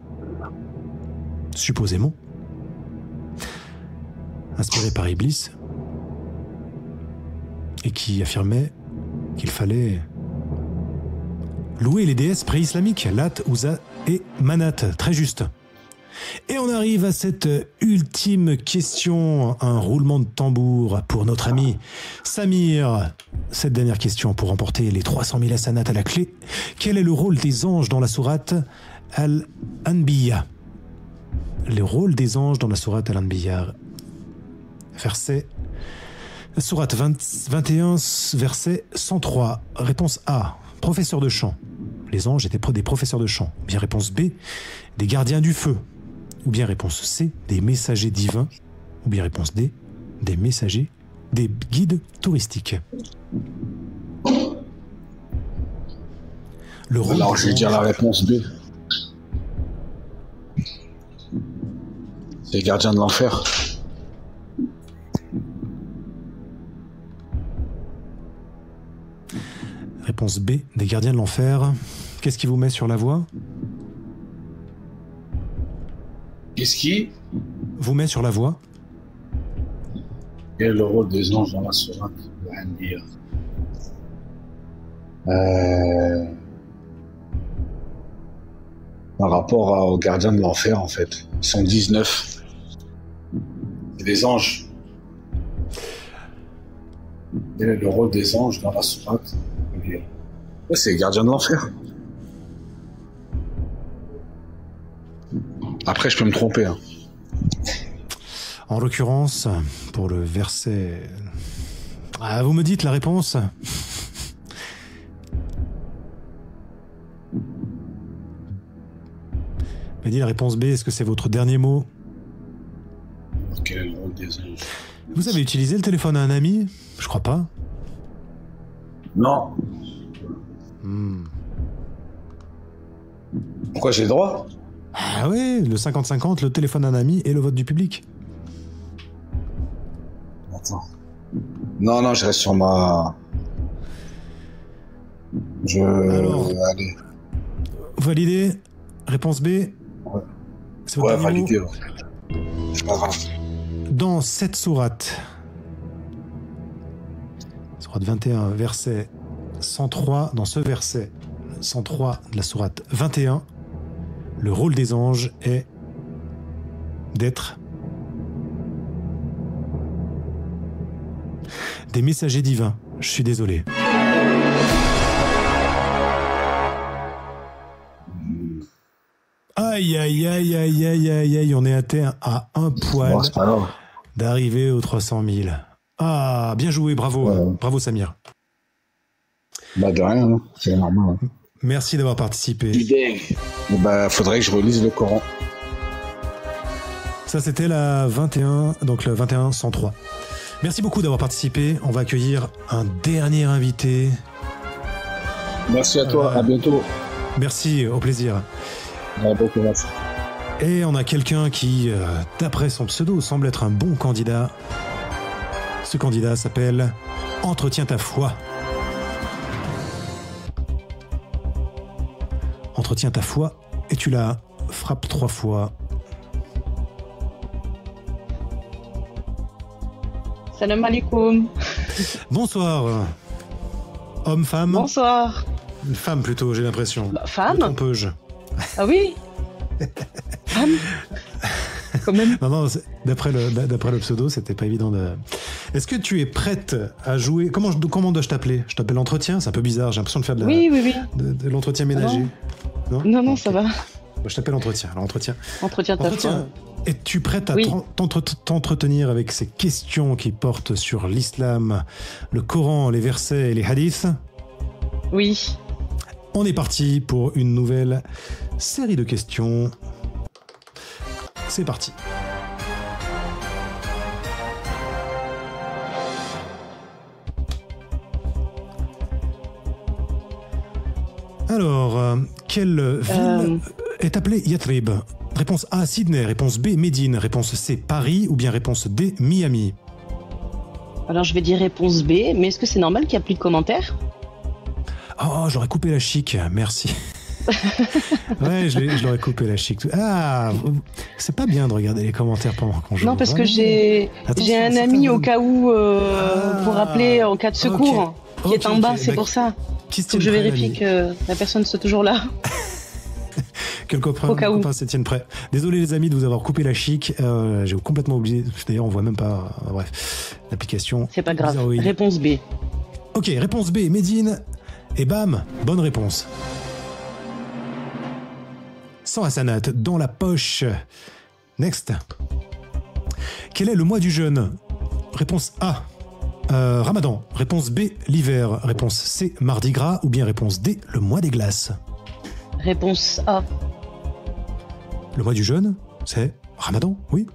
supposément, inspirés par Iblis et qui affirmaient qu'il fallait louer les déesses pré-islamiques, Lat, Uzza et Manat. Très juste. Et on arrive à cette ultime question, un roulement de tambour pour notre ami Samir. Cette dernière question pour remporter les 300 000 hasanat à la clé. Quel est le rôle des anges dans la sourate Al-Anbiya? Le rôle des anges dans la sourate Al-Anbiya. Verset... Sourate 21, verset 103. Réponse A. Professeur de chant. Les anges étaient des professeurs de chant. Bien réponse B. Des gardiens du feu. Ou bien réponse C. Des messagers divins. Ou bien réponse D. Des messagers, des guides touristiques. Le rôle Alors je vais dire la réponse B. C'est les gardiens de l'enfer. Réponse B, des gardiens de l'enfer. Qu'est-ce qui vous met sur la voie? Qu'est-ce qui vous met sur la voie? Quel est le rôle des anges dans la sourate Al-Anbiya? Par rapport aux gardiens de l'enfer, en fait. Ils sont 19. C'est des anges. Quel est le rôle des anges dans la sourate? Ouais, c'est les gardiens de l'enfer. Après, je peux me tromper. Hein. En l'occurrence, pour le verset... Ah, vous me dites la réponse? Mais dit la réponse B, est-ce que c'est votre dernier mot? Quel est le rôle des anges? Vous avez utilisé le téléphone à un ami? Je crois pas. Non. Pourquoi j'ai le droit? Ah ouais, le 50-50, le téléphone à un ami et le vote du public. Attends. Non, je reste sur ma... Alors, allez. Validé. Réponse B. Ouais, C'est votre dernier validé. mot. Ouais. C'est pas grave. Dans cette sourate, sourate 21, verset 103, dans ce verset 103 de la sourate 21, le rôle des anges est d'être des messagers divins. Je suis désolé. Aïe, aïe, aïe, aïe, aïe, aïe, aïe. On est à un poil Bon, c'est pas grave. d'arriver aux 300 000. Ah, bien joué, bravo. Ouais. Bravo, Samir. Bah, de rien, hein. C'est normal. Hein. Merci d'avoir participé. Bah, faudrait que je relise le Coran. Ça, c'était la 21, donc le 21-103. Merci beaucoup d'avoir participé. On va accueillir un dernier invité. Merci à toi, à bientôt. Merci, au plaisir. Merci. Et on a quelqu'un qui, d'après son pseudo, semble être un bon candidat. Ce candidat s'appelle Entretiens ta foi. Entretiens ta foi et tu la frappes 3 fois. Salam alaikum. Bonsoir. Homme, femme. Bonsoir. Une femme plutôt, j'ai l'impression. Femme. Trompeuse. Ah oui. Femme. Quand même. Non, d'après le pseudo, c'était pas évident de... Est-ce que tu es prête à jouer? Comment dois-je t'appeler? Je t'appelle l'entretien? C'est un peu bizarre, j'ai l'impression de faire Oui. de l'entretien ménager. Non, ça va. Je t'appelle entretien. Alors, entretien. Entretiens ta foi. Es-tu prête à t'entretenir avec ces questions qui portent sur l'islam, le Coran, les versets et les hadiths? Oui. On est parti pour une nouvelle série de questions. C'est parti. Alors, quelle ville est appelée Yathrib? Réponse A, Sydney. Réponse B, Médine. Réponse C, Paris. Ou bien réponse D, Miami. Alors je vais dire réponse B, mais est-ce que c'est normal qu'il n'y a plus de commentaires? Oh, j'aurais coupé la chic, merci. Ouais, je l'aurais coupé la chic. Ah, c'est pas bien de regarder les commentaires pendant qu'on joue. Non, parce que j'ai un ami au cas où pour appeler en cas de secours qui est en bas, c'est pour ça. Faut que je vérifie que la personne soit toujours là. Quel copain se tienne prêt. Désolé les amis de vous avoir coupé la chic. J'ai complètement oublié. D'ailleurs, on voit même pas. Bref, l'application. C'est pas grave. Réponse B. Ok, réponse B, Médine. Et bam, bonne réponse. 100 hasanat dans la poche. Next. Quel est le mois du jeûne? Réponse A, Ramadan. Réponse B, l'hiver. Réponse C, Mardi Gras. Ou bien réponse D, le mois des glaces. Réponse A. Le mois du jeûne, c'est Ramadan, oui.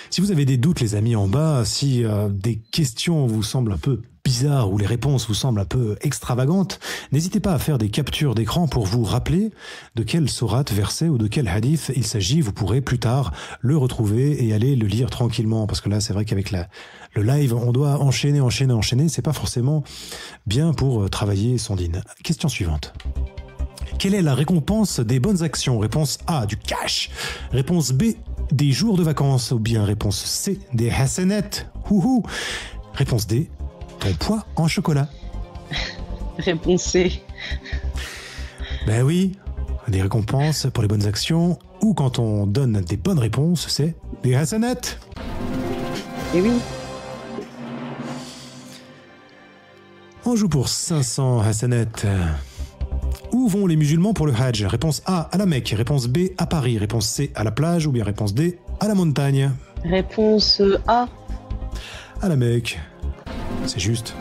Si vous avez des doutes, les amis, en bas, si des questions vous semblent un peu bizarres ou les réponses vous semblent un peu extravagantes, n'hésitez pas à faire des captures d'écran pour vous rappeler de quelle sourate, verset ou de quel hadith il s'agit. Vous pourrez plus tard le retrouver et aller le lire tranquillement. Parce que là, c'est vrai qu'avec le live, on doit enchaîner. C'est pas forcément bien pour travailler son dîne. Question suivante. Quelle est la récompense des bonnes actions? Réponse A, du cash. Réponse B, des jours de vacances. Ou bien réponse C, des hasanat. Réponse D, ton poids en chocolat. Réponse C. Ben oui, des récompenses pour les bonnes actions. Ou quand on donne des bonnes réponses, c'est des hasanat. Et oui. On joue pour 500 hasanat. Où vont les musulmans pour le Hajj? Réponse A, à la Mecque. Réponse B, à Paris. Réponse C, à la plage. Ou bien réponse D, à la montagne. Réponse A. À la Mecque. C'est juste.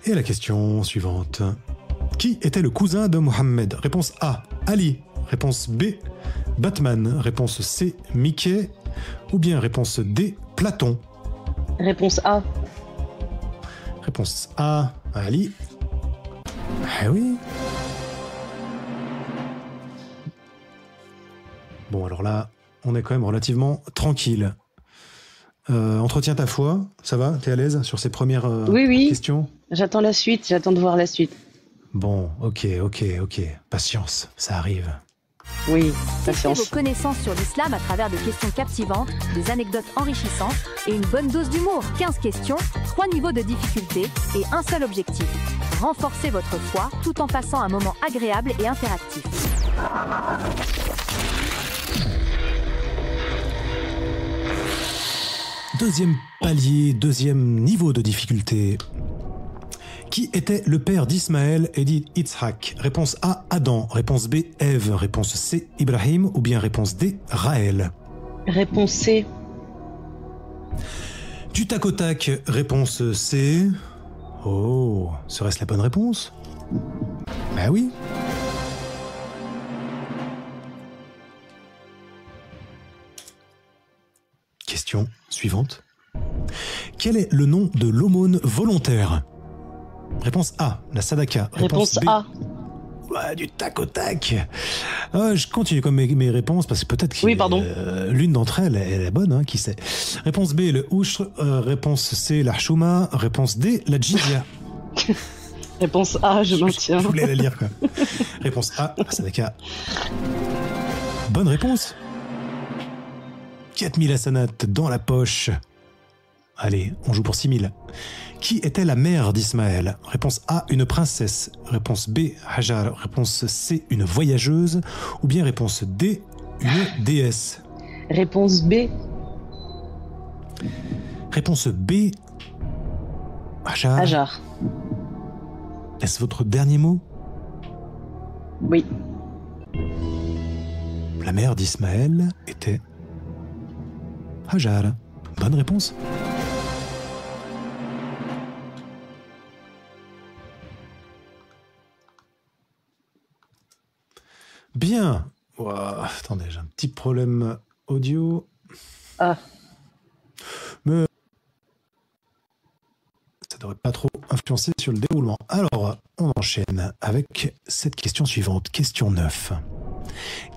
Et la question suivante. Qui était le cousin de Mohammed? Réponse A, Ali. Réponse B, Batman. Réponse C, Mickey. Ou bien réponse D, Platon. Réponse A. Réponse A, Ali. Ah oui. Bon, alors là, on est quand même relativement tranquille. Entretiens ta foi, ça va? T'es à l'aise sur ces premières oui. questions? J'attends la suite, j'attends de voir la suite. Bon, ok. Patience, ça arrive. Oui, Testez patience. vos connaissances sur l'islam à travers des questions captivantes, des anecdotes enrichissantes et une bonne dose d'humour. 15 questions, 3 niveaux de difficulté et un seul objectif. Renforcez votre foi tout en passant un moment agréable et interactif. Deuxième palier, deuxième niveau de difficulté. Qui était le père d'Ismaël et d'Yitzhak? Réponse A, Adam. Réponse B, Ève. Réponse C, Ibrahim. Ou bien réponse D, Raël. Réponse C. Du tac au tac, réponse C. Oh, serait-ce la bonne réponse? Ben oui. Question suivante. Quel est le nom de l'aumône volontaire? Réponse A, la sadaka. Réponse B. A. Ouais, du tac au tac. Je continue comme mes réponses parce que peut-être que oui, pardon. L'une d'entre elles elle est bonne, hein, qui sait. Réponse B, le ouchr. Réponse C, la chouma. Réponse D, la djizya. Réponse A, je maintiens. Je voulais la lire, quoi. Réponse A, la sadaka. Bonne réponse. 4000 hasanat dans la poche. Allez, on joue pour 6000. Qui était la mère d'Ismaël? Réponse A, une princesse. Réponse B, Hajar. Réponse C, une voyageuse. Ou bien réponse D, une déesse. Réponse B. Réponse B, Hajar. Hajar. Est-ce votre dernier mot? Oui. La mère d'Ismaël était Hajar. Bonne réponse. Bien. Wow, attendez, j'ai un petit problème audio. Ah. Mais ça devrait pas trop influencer sur le déroulement. Alors, on enchaîne avec cette question suivante. Question 9.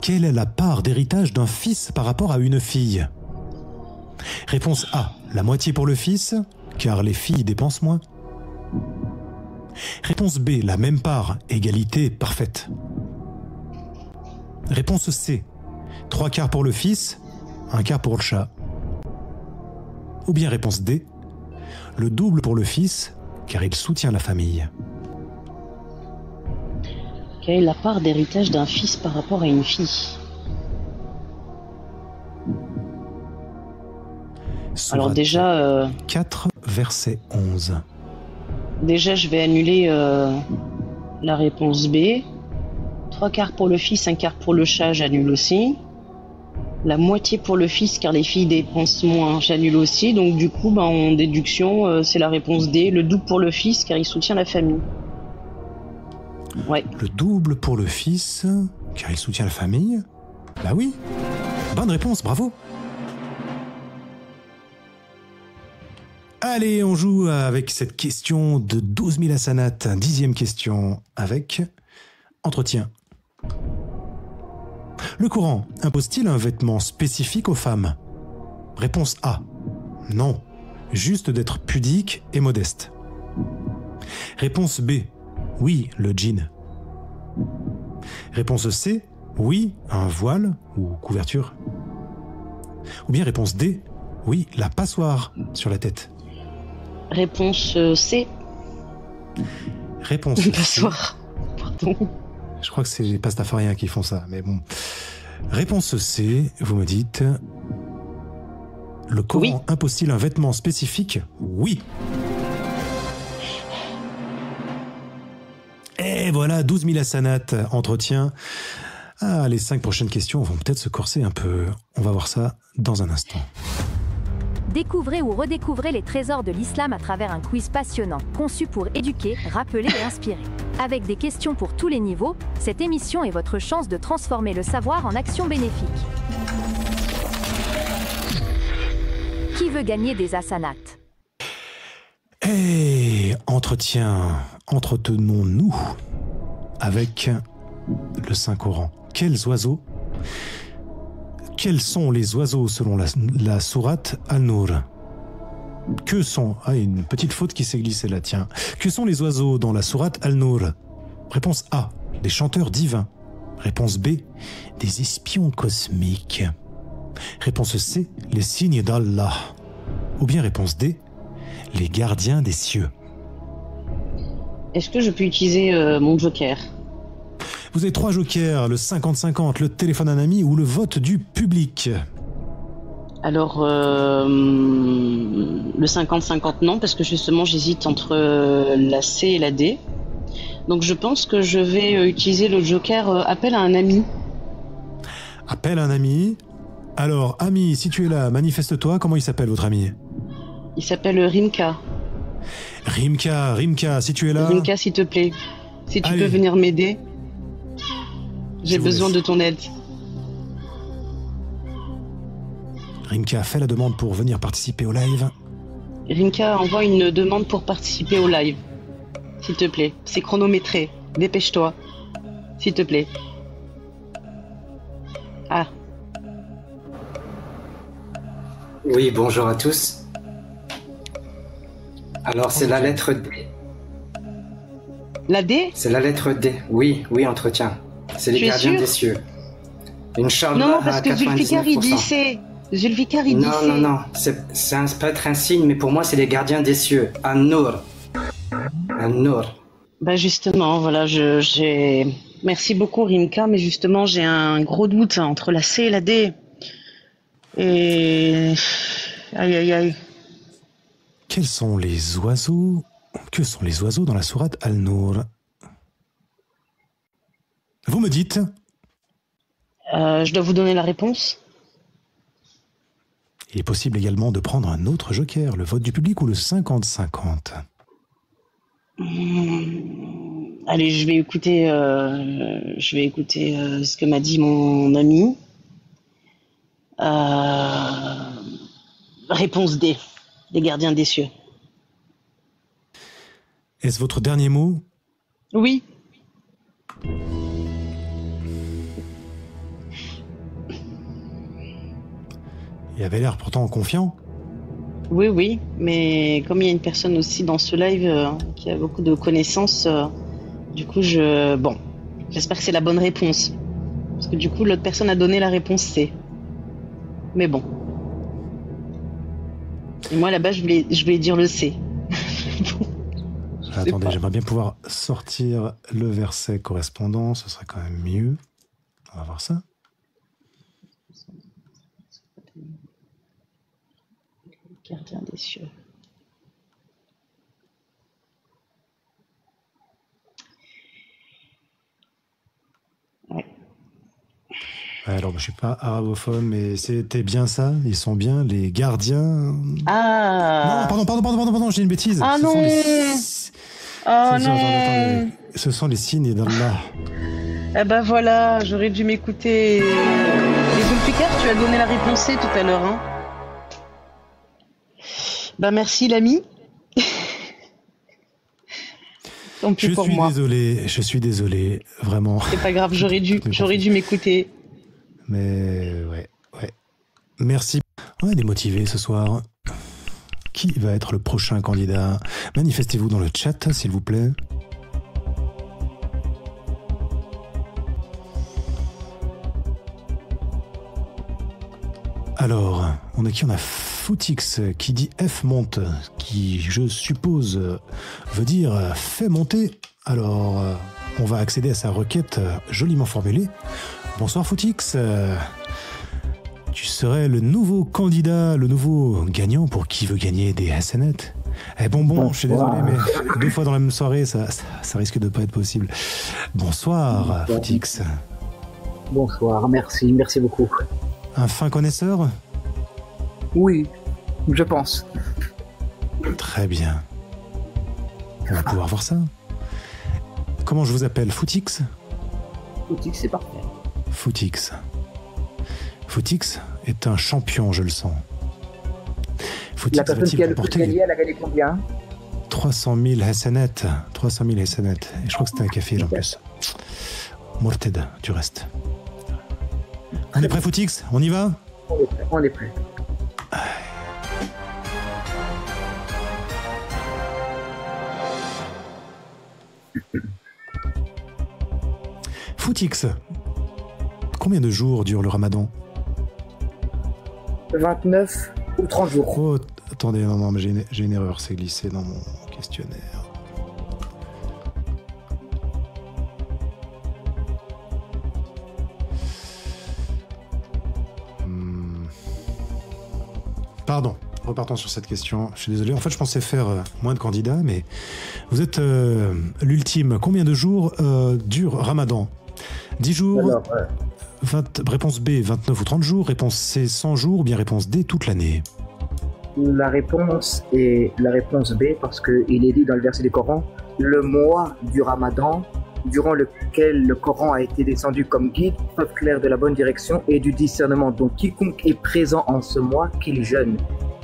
Quelle est la part d'héritage d'un fils par rapport à une fille? Réponse A, la moitié pour le fils, car les filles dépensent moins. Réponse B, la même part, égalité parfaite. Réponse C, 3/4 pour le fils, 1/4 pour le chat. Ou bien réponse D, le double pour le fils, car il soutient la famille. Quelle est la part d'héritage d'un fils par rapport à une fille? Alors déjà... 4, verset 11. Déjà, je vais annuler la réponse B. 3/4 pour le fils, 1/4 pour le chat, j'annule aussi. La moitié pour le fils, car les filles dépensent moins, j'annule aussi. Donc du coup, en déduction, c'est la réponse D. Le double pour le fils, car il soutient la famille. Ouais. Le double pour le fils, car il soutient la famille? Bah oui. Bonne réponse, bravo. Allez, on joue avec cette question de 12 000 hasanat. 10e question avec entretien. Le Coran impose-t-il un vêtement spécifique aux femmes? Réponse A. Non. Juste d'être pudique et modeste. Réponse B. Oui, le djinn. Réponse C. Oui, un voile ou couverture. Ou bien réponse D. Oui, la passoire sur la tête. Réponse C. Réponse C. Passoire. Pardon. Je crois que c'est les pastafariens qui font ça, mais bon. Réponse C, vous me dites... Le Coran impose-t-il un vêtement spécifique? Oui. Et voilà, 12 000 hasanat, entretien. Ah, les 5 prochaines questions vont peut-être se corser un peu. On va voir ça dans un instant. Découvrez ou redécouvrez les trésors de l'islam à travers un quiz passionnant, conçu pour éduquer, rappeler et inspirer. Avec des questions pour tous les niveaux, cette émission est votre chance de transformer le savoir en action bénéfique. Qui veut gagner des hasanat? Et entretien, entretenons-nous avec le Saint-Coran. Quels oiseaux? Quels sont les oiseaux selon la sourate An-Nur? Que sont... Ah, une petite faute qui s'est glissée là, tiens. Que sont les oiseaux dans la sourate An-Nur? Réponse A, des chanteurs divins. Réponse B, des espions cosmiques. Réponse C, les signes d'Allah. Ou bien réponse D, les gardiens des cieux. Est-ce que je peux utiliser mon joker? Vous avez 3 jokers, le 50-50, le téléphone d'un ami ou le vote du public. Alors, le 50-50 non, parce que justement j'hésite entre la C et la D. Donc je pense que je vais utiliser le joker appel à un ami. Appelle un ami. Alors, ami, si tu es là, manifeste-toi. Comment il s'appelle, votre ami? Il s'appelle Rimka. Rimka, si tu es là. Rimka, s'il te plaît, si tu Allez. peux venir m'aider, j'ai Je vous besoin laisse. de ton aide. Rimka fait la demande pour venir participer au live. Rimka envoie une demande pour participer au live. S'il te plaît, c'est chronométré. Dépêche-toi. S'il te plaît. Ah, Oui, bonjour à tous. Alors, c'est la lettre D. la D? C'est la lettre D. Oui, entretien. C'est les Tu es gardiens sûr des cieux. Inch'Allah Non, parce à que Zulfikar, il dit 99%. C. Zulfikar, il dit Non, C. non. Ça peut être un signe, mais pour moi, c'est les gardiens des cieux. An-Nour. An-Nour. Bah justement, voilà, j'ai... Merci beaucoup Rimka, mais justement j'ai un gros doute entre la C et la D. Et... Aïe aïe aïe. Quels sont les oiseaux? Que sont les oiseaux dans la sourate Al-Nour? Vous me dites. Je dois vous donner la réponse? Il est possible également de prendre un autre joker, le vote du public ou le 50-50. Allez, je vais écouter ce que m'a dit mon ami. Réponse D, les gardiens des cieux. Est-ce votre dernier mot? Oui. Il avait l'air pourtant confiant. Oui, mais comme il y a une personne aussi dans ce live qui a beaucoup de connaissances, du coup, bon, j'espère que c'est la bonne réponse. Parce que du coup, l'autre personne a donné la réponse C. Mais bon. Et moi, là-bas, je voulais dire le C. Attendez, j'aimerais bien pouvoir sortir le verset correspondant, ce serait quand même mieux. On va voir ça. Gardien des cieux. Ouais. Alors, je suis pas arabophone, mais c'était bien ça. Ils sont bien les gardiens. Ah. Non, pardon, j'ai une bêtise. Ah Ce non. sont les... Oh non. Attendez. Ce sont les signes d'Allah. Eh ben voilà, j'aurais dû m'écouter. Et Zulfikar, tu as donné la réponse C tout à l'heure, hein? Ben merci l'ami. Tant pis pour moi. Je suis désolé, vraiment. C'est pas grave, j'aurais dû m'écouter. Mais ouais. Merci. On est démotivés ce soir. Qui va être le prochain candidat? Manifestez-vous dans le chat, s'il vous plaît. Alors, on a qui? On a Footix qui dit F monte, qui, je suppose, veut dire fait monter. Alors, on va accéder à sa requête joliment formulée. Bonsoir Footix. Tu serais le nouveau candidat, le nouveau gagnant pour qui veut gagner des SNET. Eh bonbon, je suis désolé, mais 2 fois dans la même soirée, ça risque de pas être possible. Bonsoir Footix. Bonsoir, merci beaucoup. Un fin connaisseur? Oui, je pense. Très bien. On va pouvoir voir ça. Comment je vous appelle? Footix? Footix, c'est parfait. Footix. Footix est un champion, je le sens. Footix La personne qui a le plus remporter gagné, elle a gagné combien? 300 000 hasanat. 300 000 hasanat. Et je crois que c'était un café en plus. Morted, du reste. On est prêt, Footix? On y va? On est prêt. Footix, combien de jours dure le ramadan? 29 ou 30 jours. Oh, attendez, non, mais j'ai une erreur, c'est glissé dans mon questionnaire. Pardon, repartons sur cette question. Je suis désolé, en fait je pensais faire moins de candidats, mais vous êtes l'ultime. Combien de jours dure Ramadan? 10 jours. Alors, 20, réponse B, 29 ou 30 jours. Réponse C, 100 jours. Ou bien réponse D, toute l'année. la réponse est la réponse B parce qu'il est dit dans le verset du Coran, le mois du Ramadan, durant lequel le Coran a été descendu comme guide, preuve claire de la bonne direction et du discernement. Donc quiconque est présent en ce mois, qu'il jeûne.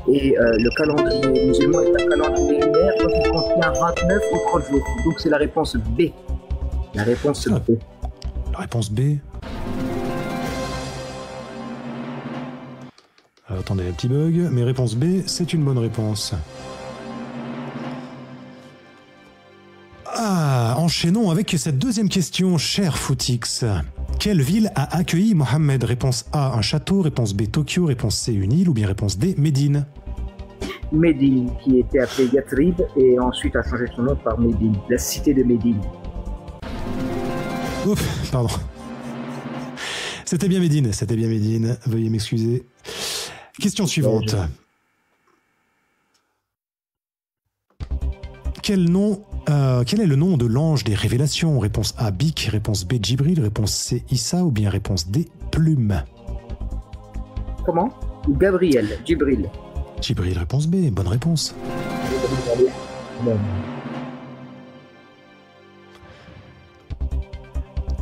Et le calendrier musulman est un calendrier lunaire, donc il contient 29 ou 30 jours. Donc c'est la réponse B. La réponse B. La réponse B. Alors, attendez, un petit bug. Mais réponse B, c'est une bonne réponse. Ah, enchaînons avec cette deuxième question, cher Footix. Quelle ville a accueilli Mohamed? Réponse A, un château. Réponse B, Tokyo. Réponse C, une île. Ou bien réponse D, Médine. Médine, qui était appelée Yatrib et ensuite a changé son nom par Médine, la cité de Médine. Ouf, pardon. C'était bien Médine, c'était bien Médine. Veuillez m'excuser. Question suivante. Quel est le nom de l'ange des révélations? Réponse A, Bik. Réponse B, Djibril. Réponse C, Issa. Ou bien réponse D, Plume. Comment? Gabriel, Djibril. Djibril, réponse B. Bonne réponse.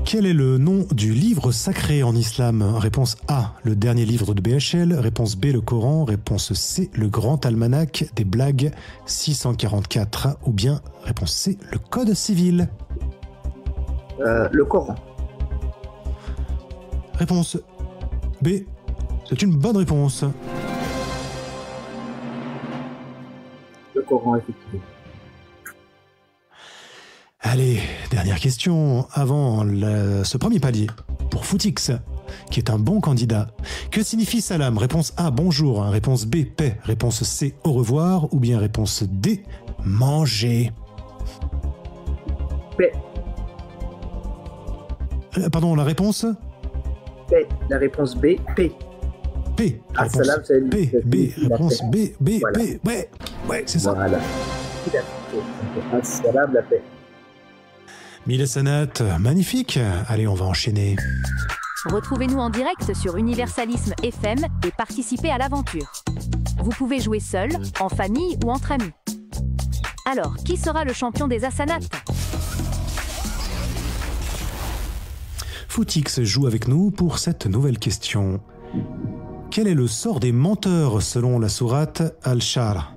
Quel est le nom du livre sacré en islam? Réponse A, le dernier livre de BHL. Réponse B, le Coran. Réponse C, le grand almanach des blagues 644. Ou bien réponse C, le code civil. Le Coran. Réponse B, c'est une bonne réponse. Le Coran, effectivement. Allez, dernière question avant ce premier palier pour Footix, qui est un bon candidat. Que signifie salam? Réponse A, bonjour. Réponse B, paix. Réponse C, au revoir. Ou bien réponse D, manger. Paix. Pardon, la réponse? Paix. La réponse B, paix. P. Salam, c'est B. Réponse B. Voilà. B. Ouais, c'est ça. Voilà. Salam, la paix. Mille Sanat, magnifique. Allez, on va enchaîner. Retrouvez-nous en direct sur Universalisme FM et participez à l'aventure. Vous pouvez jouer seul, en famille ou entre amis. Alors, qui sera le champion des Assanats? Footix joue avec nous pour cette nouvelle question. Quel est le sort des menteurs selon la sourate Al-Shar?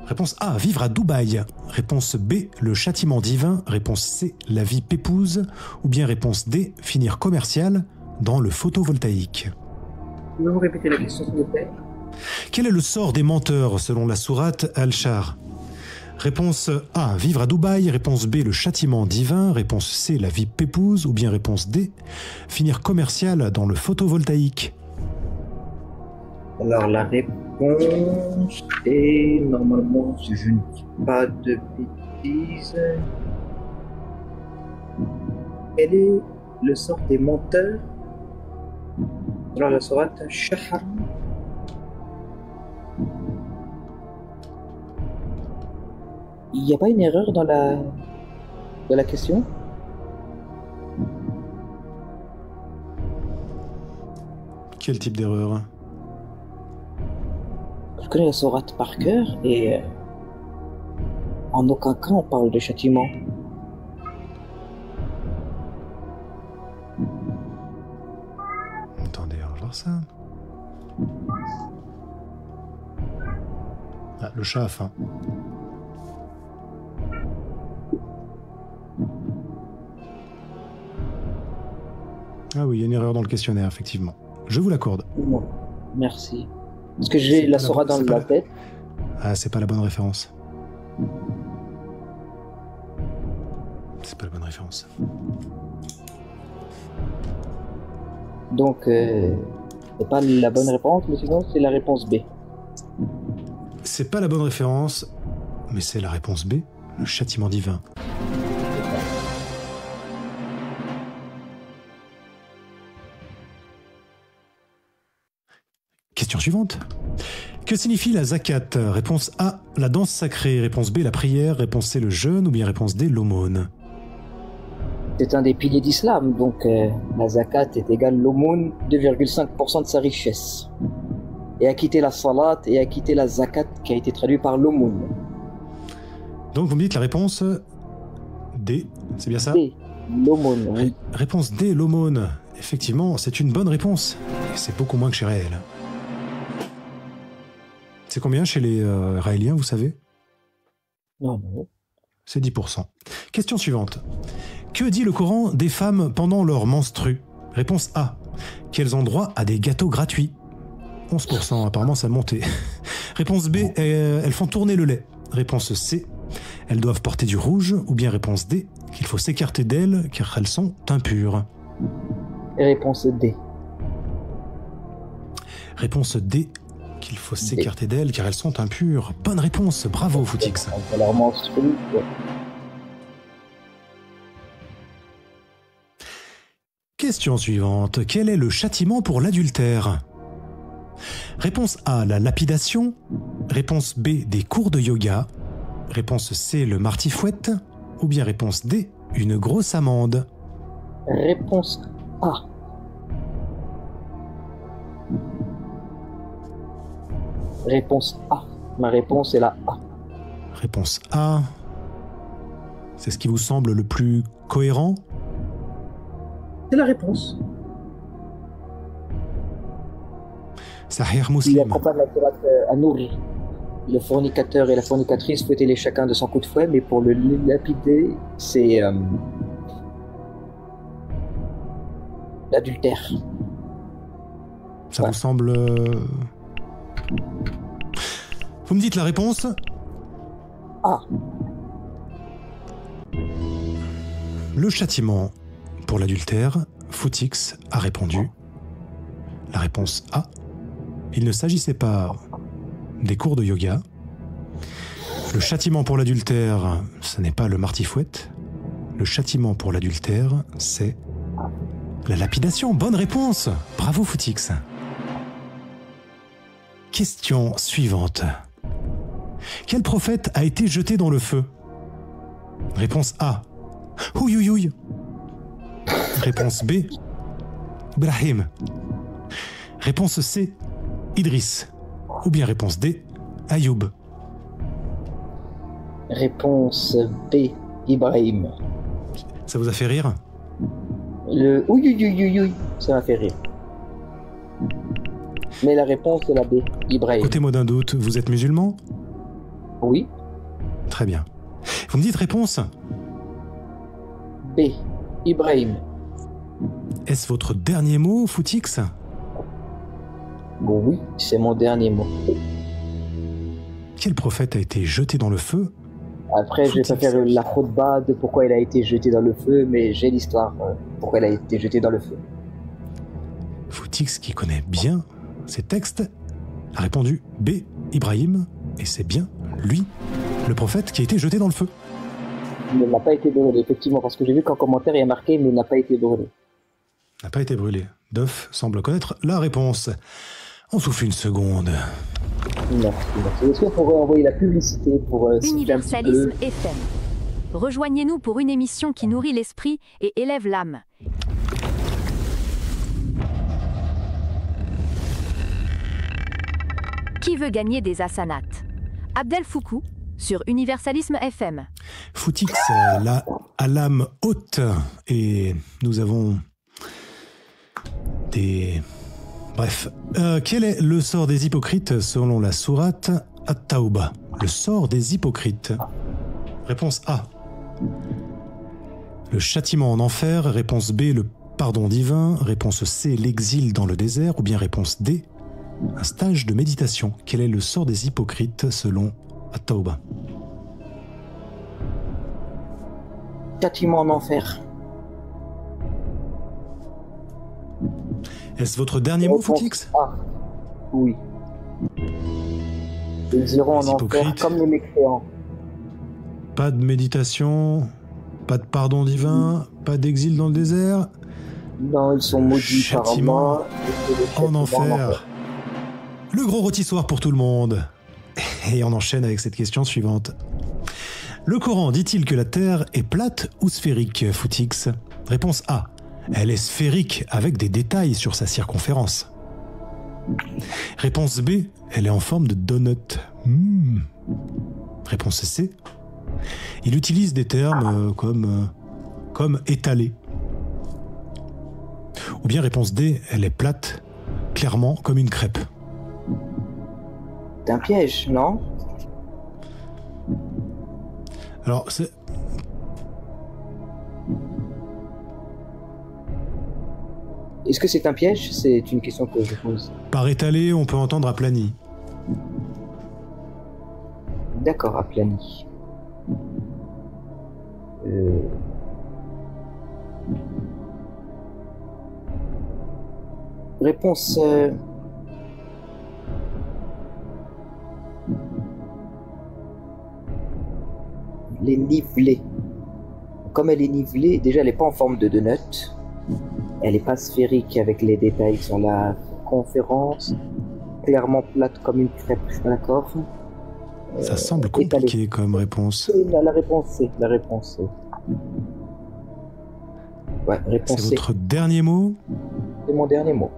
Réponse A, vivre à Dubaï. Réponse B, le châtiment divin. Réponse C, la vie pépouse. Ou bien réponse D, finir commercial dans le photovoltaïque. Pouvez-vous répéter la question, s'il vous plaît? Quel est le sort des menteurs selon la sourate Al-Shar? Réponse A, vivre à Dubaï. Réponse B, le châtiment divin. Réponse C, la vie pépouse. Ou bien réponse D, finir commercial dans le photovoltaïque. Alors la réponse est normalement, si je ne dis pas de bêtises, quel est le sort des menteurs? Alors la sourate Shahar. Il n'y a pas une erreur dans la question? Quel type d'erreur? Je connais la sourate par cœur et en aucun cas on parle de châtiment. Attendez, on va voir ça. Ah, le chaf, hein. Ah oui, il y a une erreur dans le questionnaire, effectivement. Je vous l'accorde. Merci. Parce que j'ai la sourate dans la tête. Ah, c'est pas la bonne référence. C'est pas la bonne référence. Donc, c'est pas la bonne réponse, mais sinon c'est la réponse B. C'est pas la bonne référence, mais c'est la réponse B, le châtiment divin. Question suivante. Que signifie la zakat? Réponse A, la danse sacrée. Réponse B, la prière. Réponse C, le jeûne. Ou bien réponse D, l'aumône. C'est un des piliers d'islam, donc la zakat est égale l'aumône, 2,5% de sa richesse. Et acquitter la salat et acquitter la zakat qui a été traduit par l'aumône. Donc vous me dites la réponse D, c'est bien ça? D, l'aumône, oui. Réponse D, l'aumône. Effectivement, c'est une bonne réponse. Et c'est beaucoup moins que chez Raël. C'est combien chez les Raéliens, vous savez? Non. C'est 10%. Question suivante. Que dit le Coran des femmes pendant leur menstru? Réponse A. Qu'elles ont droit à des gâteaux gratuits. 11%, apparemment ça a monté. Réponse B. Elles font tourner le lait. Réponse C. Elles doivent porter du rouge. Ou bien réponse D. Qu'il faut s'écarter d'elles car elles sont impures. Réponse D. Réponse D. Qu'il faut s'écarter d'elles car elles sont impures. Bonne réponse. Bravo, Footix. Leur menstru, ouais. Question suivante. Quel est le châtiment pour l'adultère? Réponse A, la lapidation. Réponse B, des cours de yoga. Réponse C, le martifouette. Ou bien réponse D, une grosse amende. Réponse A. Réponse A. Ma réponse est la A. Réponse A. C'est ce qui vous semble le plus cohérent? C'est la réponse. Sahih Il Muslim. accompagne la sourate An-Nur. Le fornicateur et la fornicatrice fouettaient les chacun de son coup de fouet, mais pour le lapider, c'est l'adultère. Ça vous semble... Vous me dites la réponse? A. Le châtiment pour l'adultère, Footix a répondu. La réponse A. Il ne s'agissait pas des cours de yoga. Le châtiment pour l'adultère, ce n'est pas le martifouette. Le châtiment pour l'adultère, c'est la lapidation. Bonne réponse. Bravo, Footix. Question suivante. Quel prophète a été jeté dans le feu? Réponse A. Houyouyouy. Réponse B. Ibrahim. Réponse C. Idriss. Ou bien réponse D. Ayoub. Réponse B. Ibrahim. Ça vous a fait rire? Le ouïouïouïouï, ça m'a fait rire. Mais la réponse est la B. Ibrahim. Ôtez-moi d'un doute, vous êtes musulman? Oui. Très bien. Vous me dites réponse? B. Ibrahim. Est-ce votre dernier mot, Footix? Bon, oui, c'est mon dernier mot. Quel prophète a été jeté dans le feu? Après, je vais pas faire la khutba de pourquoi il a été jeté dans le feu, mais j'ai l'histoire pourquoi il a été jeté dans le feu. Footix, qui connaît bien ces textes, a répondu B. Ibrahim, et c'est bien lui, le prophète, qui a été jeté dans le feu. Il n'a pas été brûlé, effectivement, parce que j'ai vu qu'en commentaire il y a marqué, mais il n'a pas été brûlé. N'a pas été brûlé. Duff semble connaître la réponse. On souffle une seconde. Merci. Est-ce qu'on pourrait envoyer la publicité pour Universalisme FM. Rejoignez-nous pour une émission qui nourrit l'esprit et élève l'âme. Qui veut gagner des asanats? Abdel Foukou sur Universalisme FM. Footix, là, à l'âme haute, et nous avons des... Bref, quel est le sort des hypocrites selon la sourate At-Tawbah? Le sort des hypocrites. Réponse A. Le châtiment en enfer. Réponse B, le pardon divin. Réponse C, l'exil dans le désert. Ou bien réponse D, un stage de méditation. Quel est le sort des hypocrites selon At-Tawbah? Châtiment en enfer. Est-ce votre dernier mot, Footix? Ah, oui. Ils iront en enfer comme les mécréants. Pas de méditation, pas de pardon divin, pas d'exil dans le désert. Non, ils sont maudits châtiment par Allah. en enfer. Le gros rôtissoir pour tout le monde. Et on enchaîne avec cette question suivante. Le Coran dit-il que la Terre est plate ou sphérique, Footix? Réponse A. Elle est sphérique avec des détails sur sa circonférence. Réponse B. Elle est en forme de donut. Réponse C. Il utilise des termes comme étalé. Ou bien réponse D. Elle est plate, clairement comme une crêpe. C'est un piège, non? Alors, c'est... Est-ce que c'est un piège? C'est une question que je pose. Par étalé, on peut entendre aplani. D'accord, aplani. Réponse... Les nivelés. Comme elle est nivelée, déjà elle n'est pas en forme de donut. Elle n'est pas sphérique avec les détails sur la conférence. Clairement plate comme une crêpe, je suis pas d'accord. Ça semble compliqué comme réponse. La réponse C. La réponse C. Ouais, réponse C. C'est votre dernier mot? C'est mon dernier mot.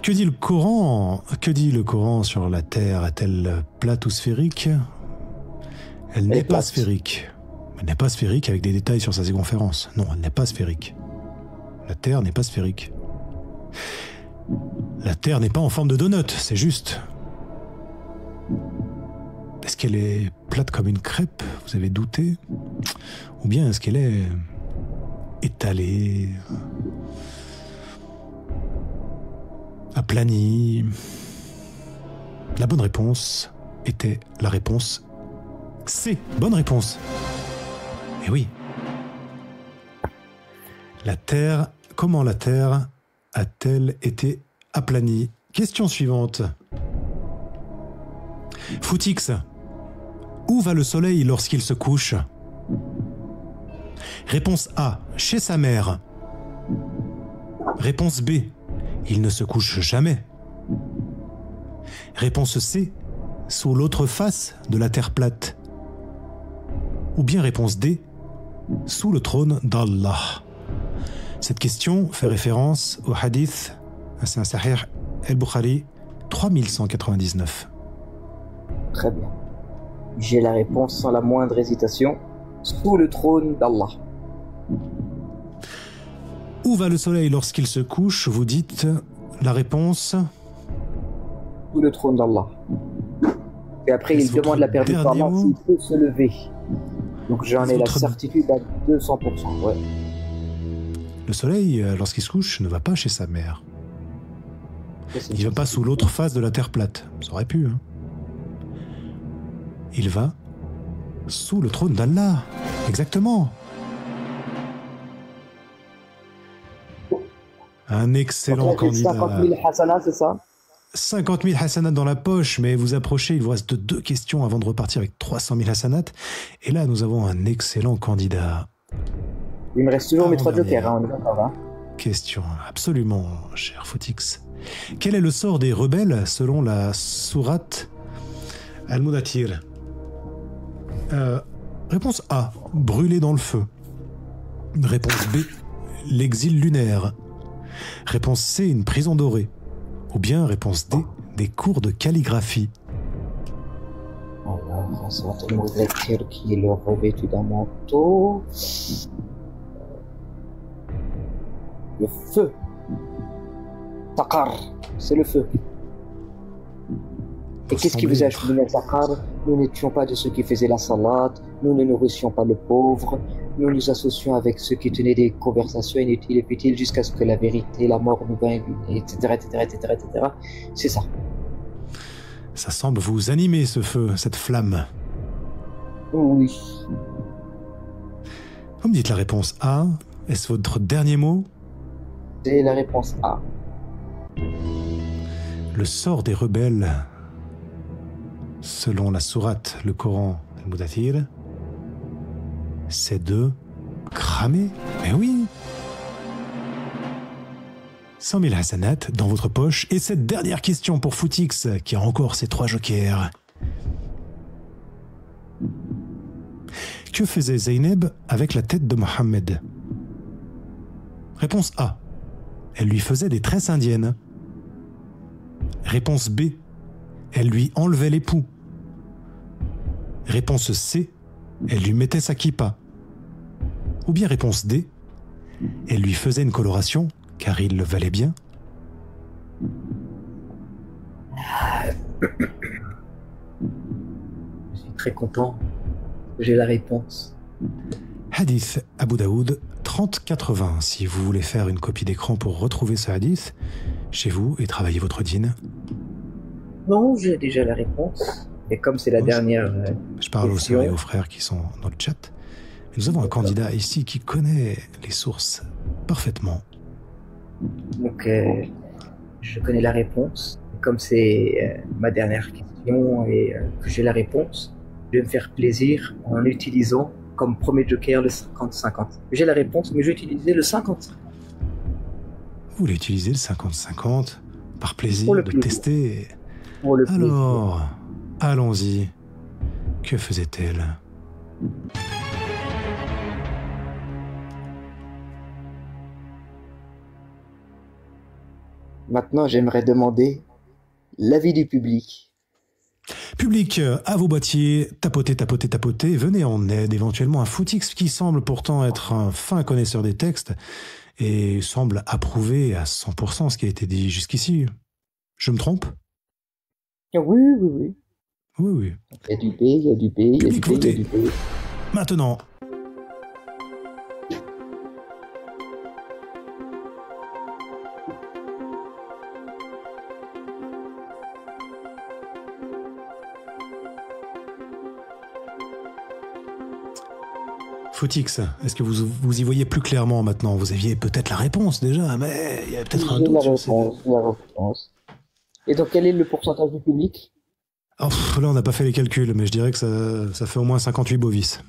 Que dit le Coran? Que dit le Coran sur la Terre? Est-elle plate ou sphérique? Elle n'est pas sphérique. Elle n'est pas sphérique avec des détails sur sa circonférence. Non, elle n'est pas sphérique. La Terre n'est pas sphérique. La Terre n'est pas en forme de donut, c'est juste. Est-ce qu'elle est plate comme une crêpe? Vous avez douté? Ou bien est-ce qu'elle est étalée, aplanie? La bonne réponse était la réponse C. Bonne réponse. Et oui. La Terre, comment la Terre a-t-elle été aplanie? Question suivante. Footix, où va le soleil lorsqu'il se couche? Réponse A, chez sa mère. Réponse B, il ne se couche jamais. Réponse C, sous l'autre face de la terre plate. Ou bien réponse D, sous le trône d'Allah. Cette question fait référence au hadith, c'est un Sahih al-Bukhari 3199. Très bien. J'ai la réponse sans la moindre hésitation. Sous le trône d'Allah. Où va le soleil lorsqu'il se couche? Vous dites la réponse? Sous le trône d'Allah. Et après, il demande la permission s'il peut se lever. Donc j'en ai la certitude à 200%. Ouais. Le soleil, lorsqu'il se couche, ne va pas chez sa mère. Il ne va pas sous l'autre face de la terre plate. Ça aurait pu, hein. Il va sous le trône d'Allah. Exactement. Un excellent candidat. 50 000 hasanats, c'est ça? 50 000 hasanats dans la poche, mais vous approchez, il vous reste 2 questions avant de repartir avec 300 000 hasanats. Et là, nous avons un excellent candidat. Il me reste toujours mes 3 jokers, hein, on est d'accord, hein. Question, absolument, cher Footix. Quel est le sort des rebelles selon la sourate Al-Mudathir? Réponse A, brûler dans le feu. Réponse B, l'exil lunaire. Réponse C, une prison dorée. Ou bien réponse D, des cours de calligraphie. Alors, ça va être le Mudathir qui est le revêtu d'un manteau. Le feu. Taqar, c'est le feu. Et qu'est-ce qui vous a acheminé à Taqar? Nous n'étions pas de ceux qui faisaient la salade, nous ne nourrissions pas le pauvre, nous nous associons avec ceux qui tenaient des conversations inutiles et futiles jusqu'à ce que la vérité, la mort nous vainque, etc., etc., etc., etc. C'est ça. Ça semble vous animer, ce feu, cette flamme. Oui. Vous me dites la réponse A. Est-ce votre dernier mot? C'est la réponse A. Le sort des rebelles, selon la sourate, le Coran, le Mudathir, c'est de cramer. Mais oui. 100 000 hasanat dans votre poche. Et cette dernière question pour Footix, qui a encore ses 3 jokers. Que faisait Zeynep avec la tête de Mohammed? Réponse A. Elle lui faisait des tresses indiennes. Réponse B. Elle lui enlevait les poux. Réponse C. Elle lui mettait sa kippa. Ou bien réponse D. Elle lui faisait une coloration, car il le valait bien. Je suis très content. J'ai la réponse. Hadith Abu Daoud 3080. Si vous voulez faire une copie d'écran pour retrouver ce hadith chez vous et travailler votre dîne. Non, j'ai déjà la réponse. Et comme c'est la dernière. Je parle aux sœurs et aux frères qui sont dans le chat. Nous avons un candidat ici qui connaît les sources parfaitement. Donc, je connais la réponse. Comme c'est ma dernière question et que j'ai la réponse, je vais me faire plaisir en utilisant comme premier joker le 50-50. J'ai la réponse, mais je vais utiliser le 50-50. Vous voulez utiliser le 50-50 par plaisir de tester. Alors, allons-y. Que faisait-elle? Maintenant, j'aimerais demander l'avis du public. Public, à vos boîtiers, tapotez, tapotez, tapotez, venez en aide éventuellement à Footix qui semble pourtant être un fin connaisseur des textes et semble approuver à 100% ce qui a été dit jusqu'ici. Je me trompe? Oui, oui, oui. Oui, oui. Il y a du B, il y a du B, il y a du B, il y a du B. Maintenant. Footix, est-ce que vous y voyez plus clairement maintenant? Vous aviez peut-être la réponse déjà, mais il y a peut-être un doute. La réponse. Et donc, quel est le pourcentage du public? Là, on n'a pas fait les calculs, mais je dirais que ça fait au moins 58 bovis.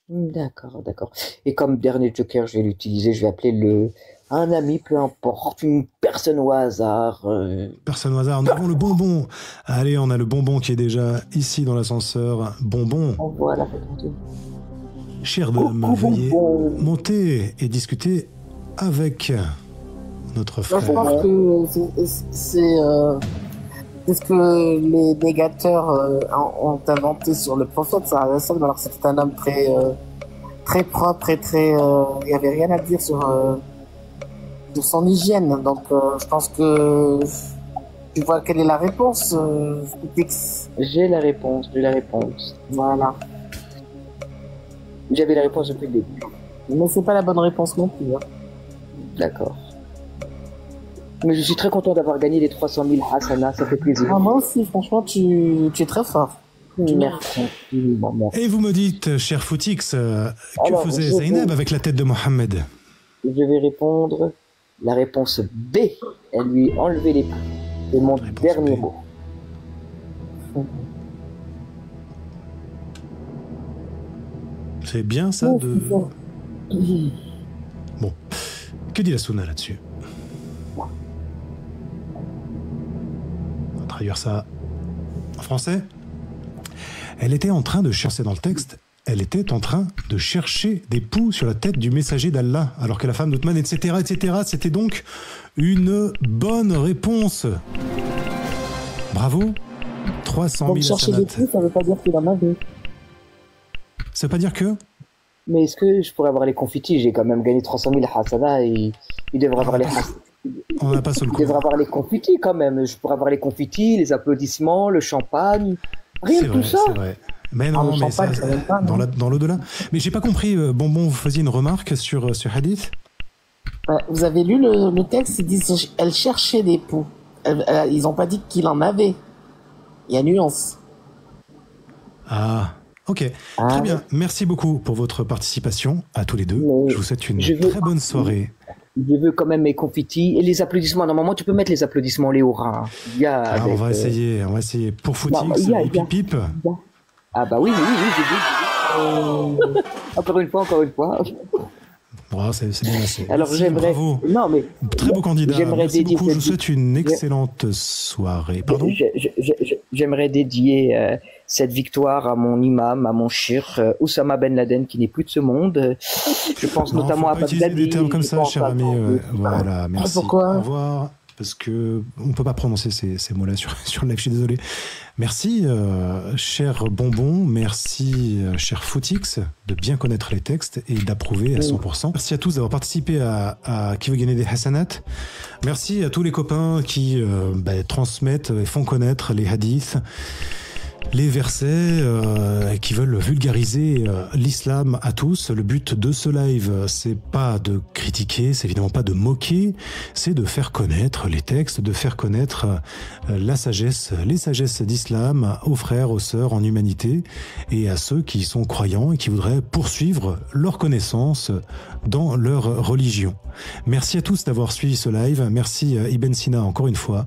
D'accord, d'accord. Et comme dernier joker, je vais l'utiliser, je vais appeler un ami, peu importe, une personne au hasard. Personne au hasard, nous avons le bonbon. Allez, on a le bonbon qui est déjà ici dans l'ascenseur. Bonbon. On voit la Cher dame, veuillez monter et discuter avec notre frère. Je pense que c'est ce que les négateurs ont inventé sur le prophète, alors c'était un homme très propre et très... il n'y avait rien à dire sur son hygiène, donc je pense que tu vois quelle est la réponse, J'ai la réponse. Voilà. J'avais la réponse depuis le début. Mais c'est pas la bonne réponse non plus. Hein. D'accord. Mais je suis très content d'avoir gagné les 300 000 Hasana, ça fait plaisir. Ah, moi aussi, franchement, tu es très fort. Merci. Et vous me dites, cher Footix, que faisait Zeynep avec la tête de Mohammed? Je vais répondre la réponse B. Elle lui enlevait les poux. C'est mon dernier mot. C'est bien ça de... Bon. Que dit la Sunna là-dessus? On va traduire ça en français. Elle était en train de chercher dans le texte, elle était en train de chercher des poux sur la tête du messager d'Allah, alors que la femme d'Othman, etc., etc. C'était donc une bonne réponse. Bravo. 300 000 chercher des poux, ça veut pas dire qu'il en avait. Ça veut pas dire que... Mais est-ce que je pourrais avoir les confitis? J'ai quand même gagné 300 000 hasana et il devrait avoir les On n'a pas sur le coup. Il devrait avoir les confitis quand même. Je pourrais avoir les confitis, les applaudissements, le champagne. Rien de tout ça. C'est vrai. Mais non, mais ça, dans l'au-delà. Mais j'ai pas compris, Bonbon, vous faisiez une remarque sur Hadith? Vous avez lu le texte, ils disent elle cherchait des poux. Ils n'ont pas dit qu'il en avait. Il y a nuance. Ah, ok. Très bien. Merci beaucoup pour votre participation à tous les deux. Je vous souhaite une très bonne soirée. Je veux quand même mes confitis et les applaudissements. Normalement, tu peux mettre les applaudissements, Léo Rhin. On va essayer. Pour Footix, pip pip. Ah bah oui, j'ai vu. Encore une fois. Oh, c'est bien assez. Alors Merci, j'aimerais. bravo. Non mais. Très beau candidat. J'aimerais Merci dédier beaucoup. Je vous cette- souhaite une excellente soirée. Pardon. J'aimerais dédier cette victoire à mon imam, à mon shir, Oussama Ben Laden, qui n'est plus de ce monde. Je pense Non, notamment faut à pas utiliser Baghdadi. des termes comme je ça, pense cher à- ami. Voilà, merci. pourquoi Au revoir. Parce que on peut pas prononcer ces mots-là sur le live. Je suis désolé. Merci, cher Bonbon. Merci, cher Footix, de bien connaître les textes et d'approuver à 100%. Merci à tous d'avoir participé à Qui veut gagner des Hassanat. Merci à tous les copains qui transmettent et font connaître les hadiths, les versets qui veulent vulgariser l'islam à tous. Le but de ce live, c'est pas de critiquer, c'est évidemment pas de moquer, c'est de faire connaître les textes, de faire connaître la sagesse, les sagesses d'islam aux frères, aux sœurs en humanité et à ceux qui sont croyants et qui voudraient poursuivre leur connaissance dans leur religion. Merci à tous d'avoir suivi ce live. Merci Ibn Sina encore une fois.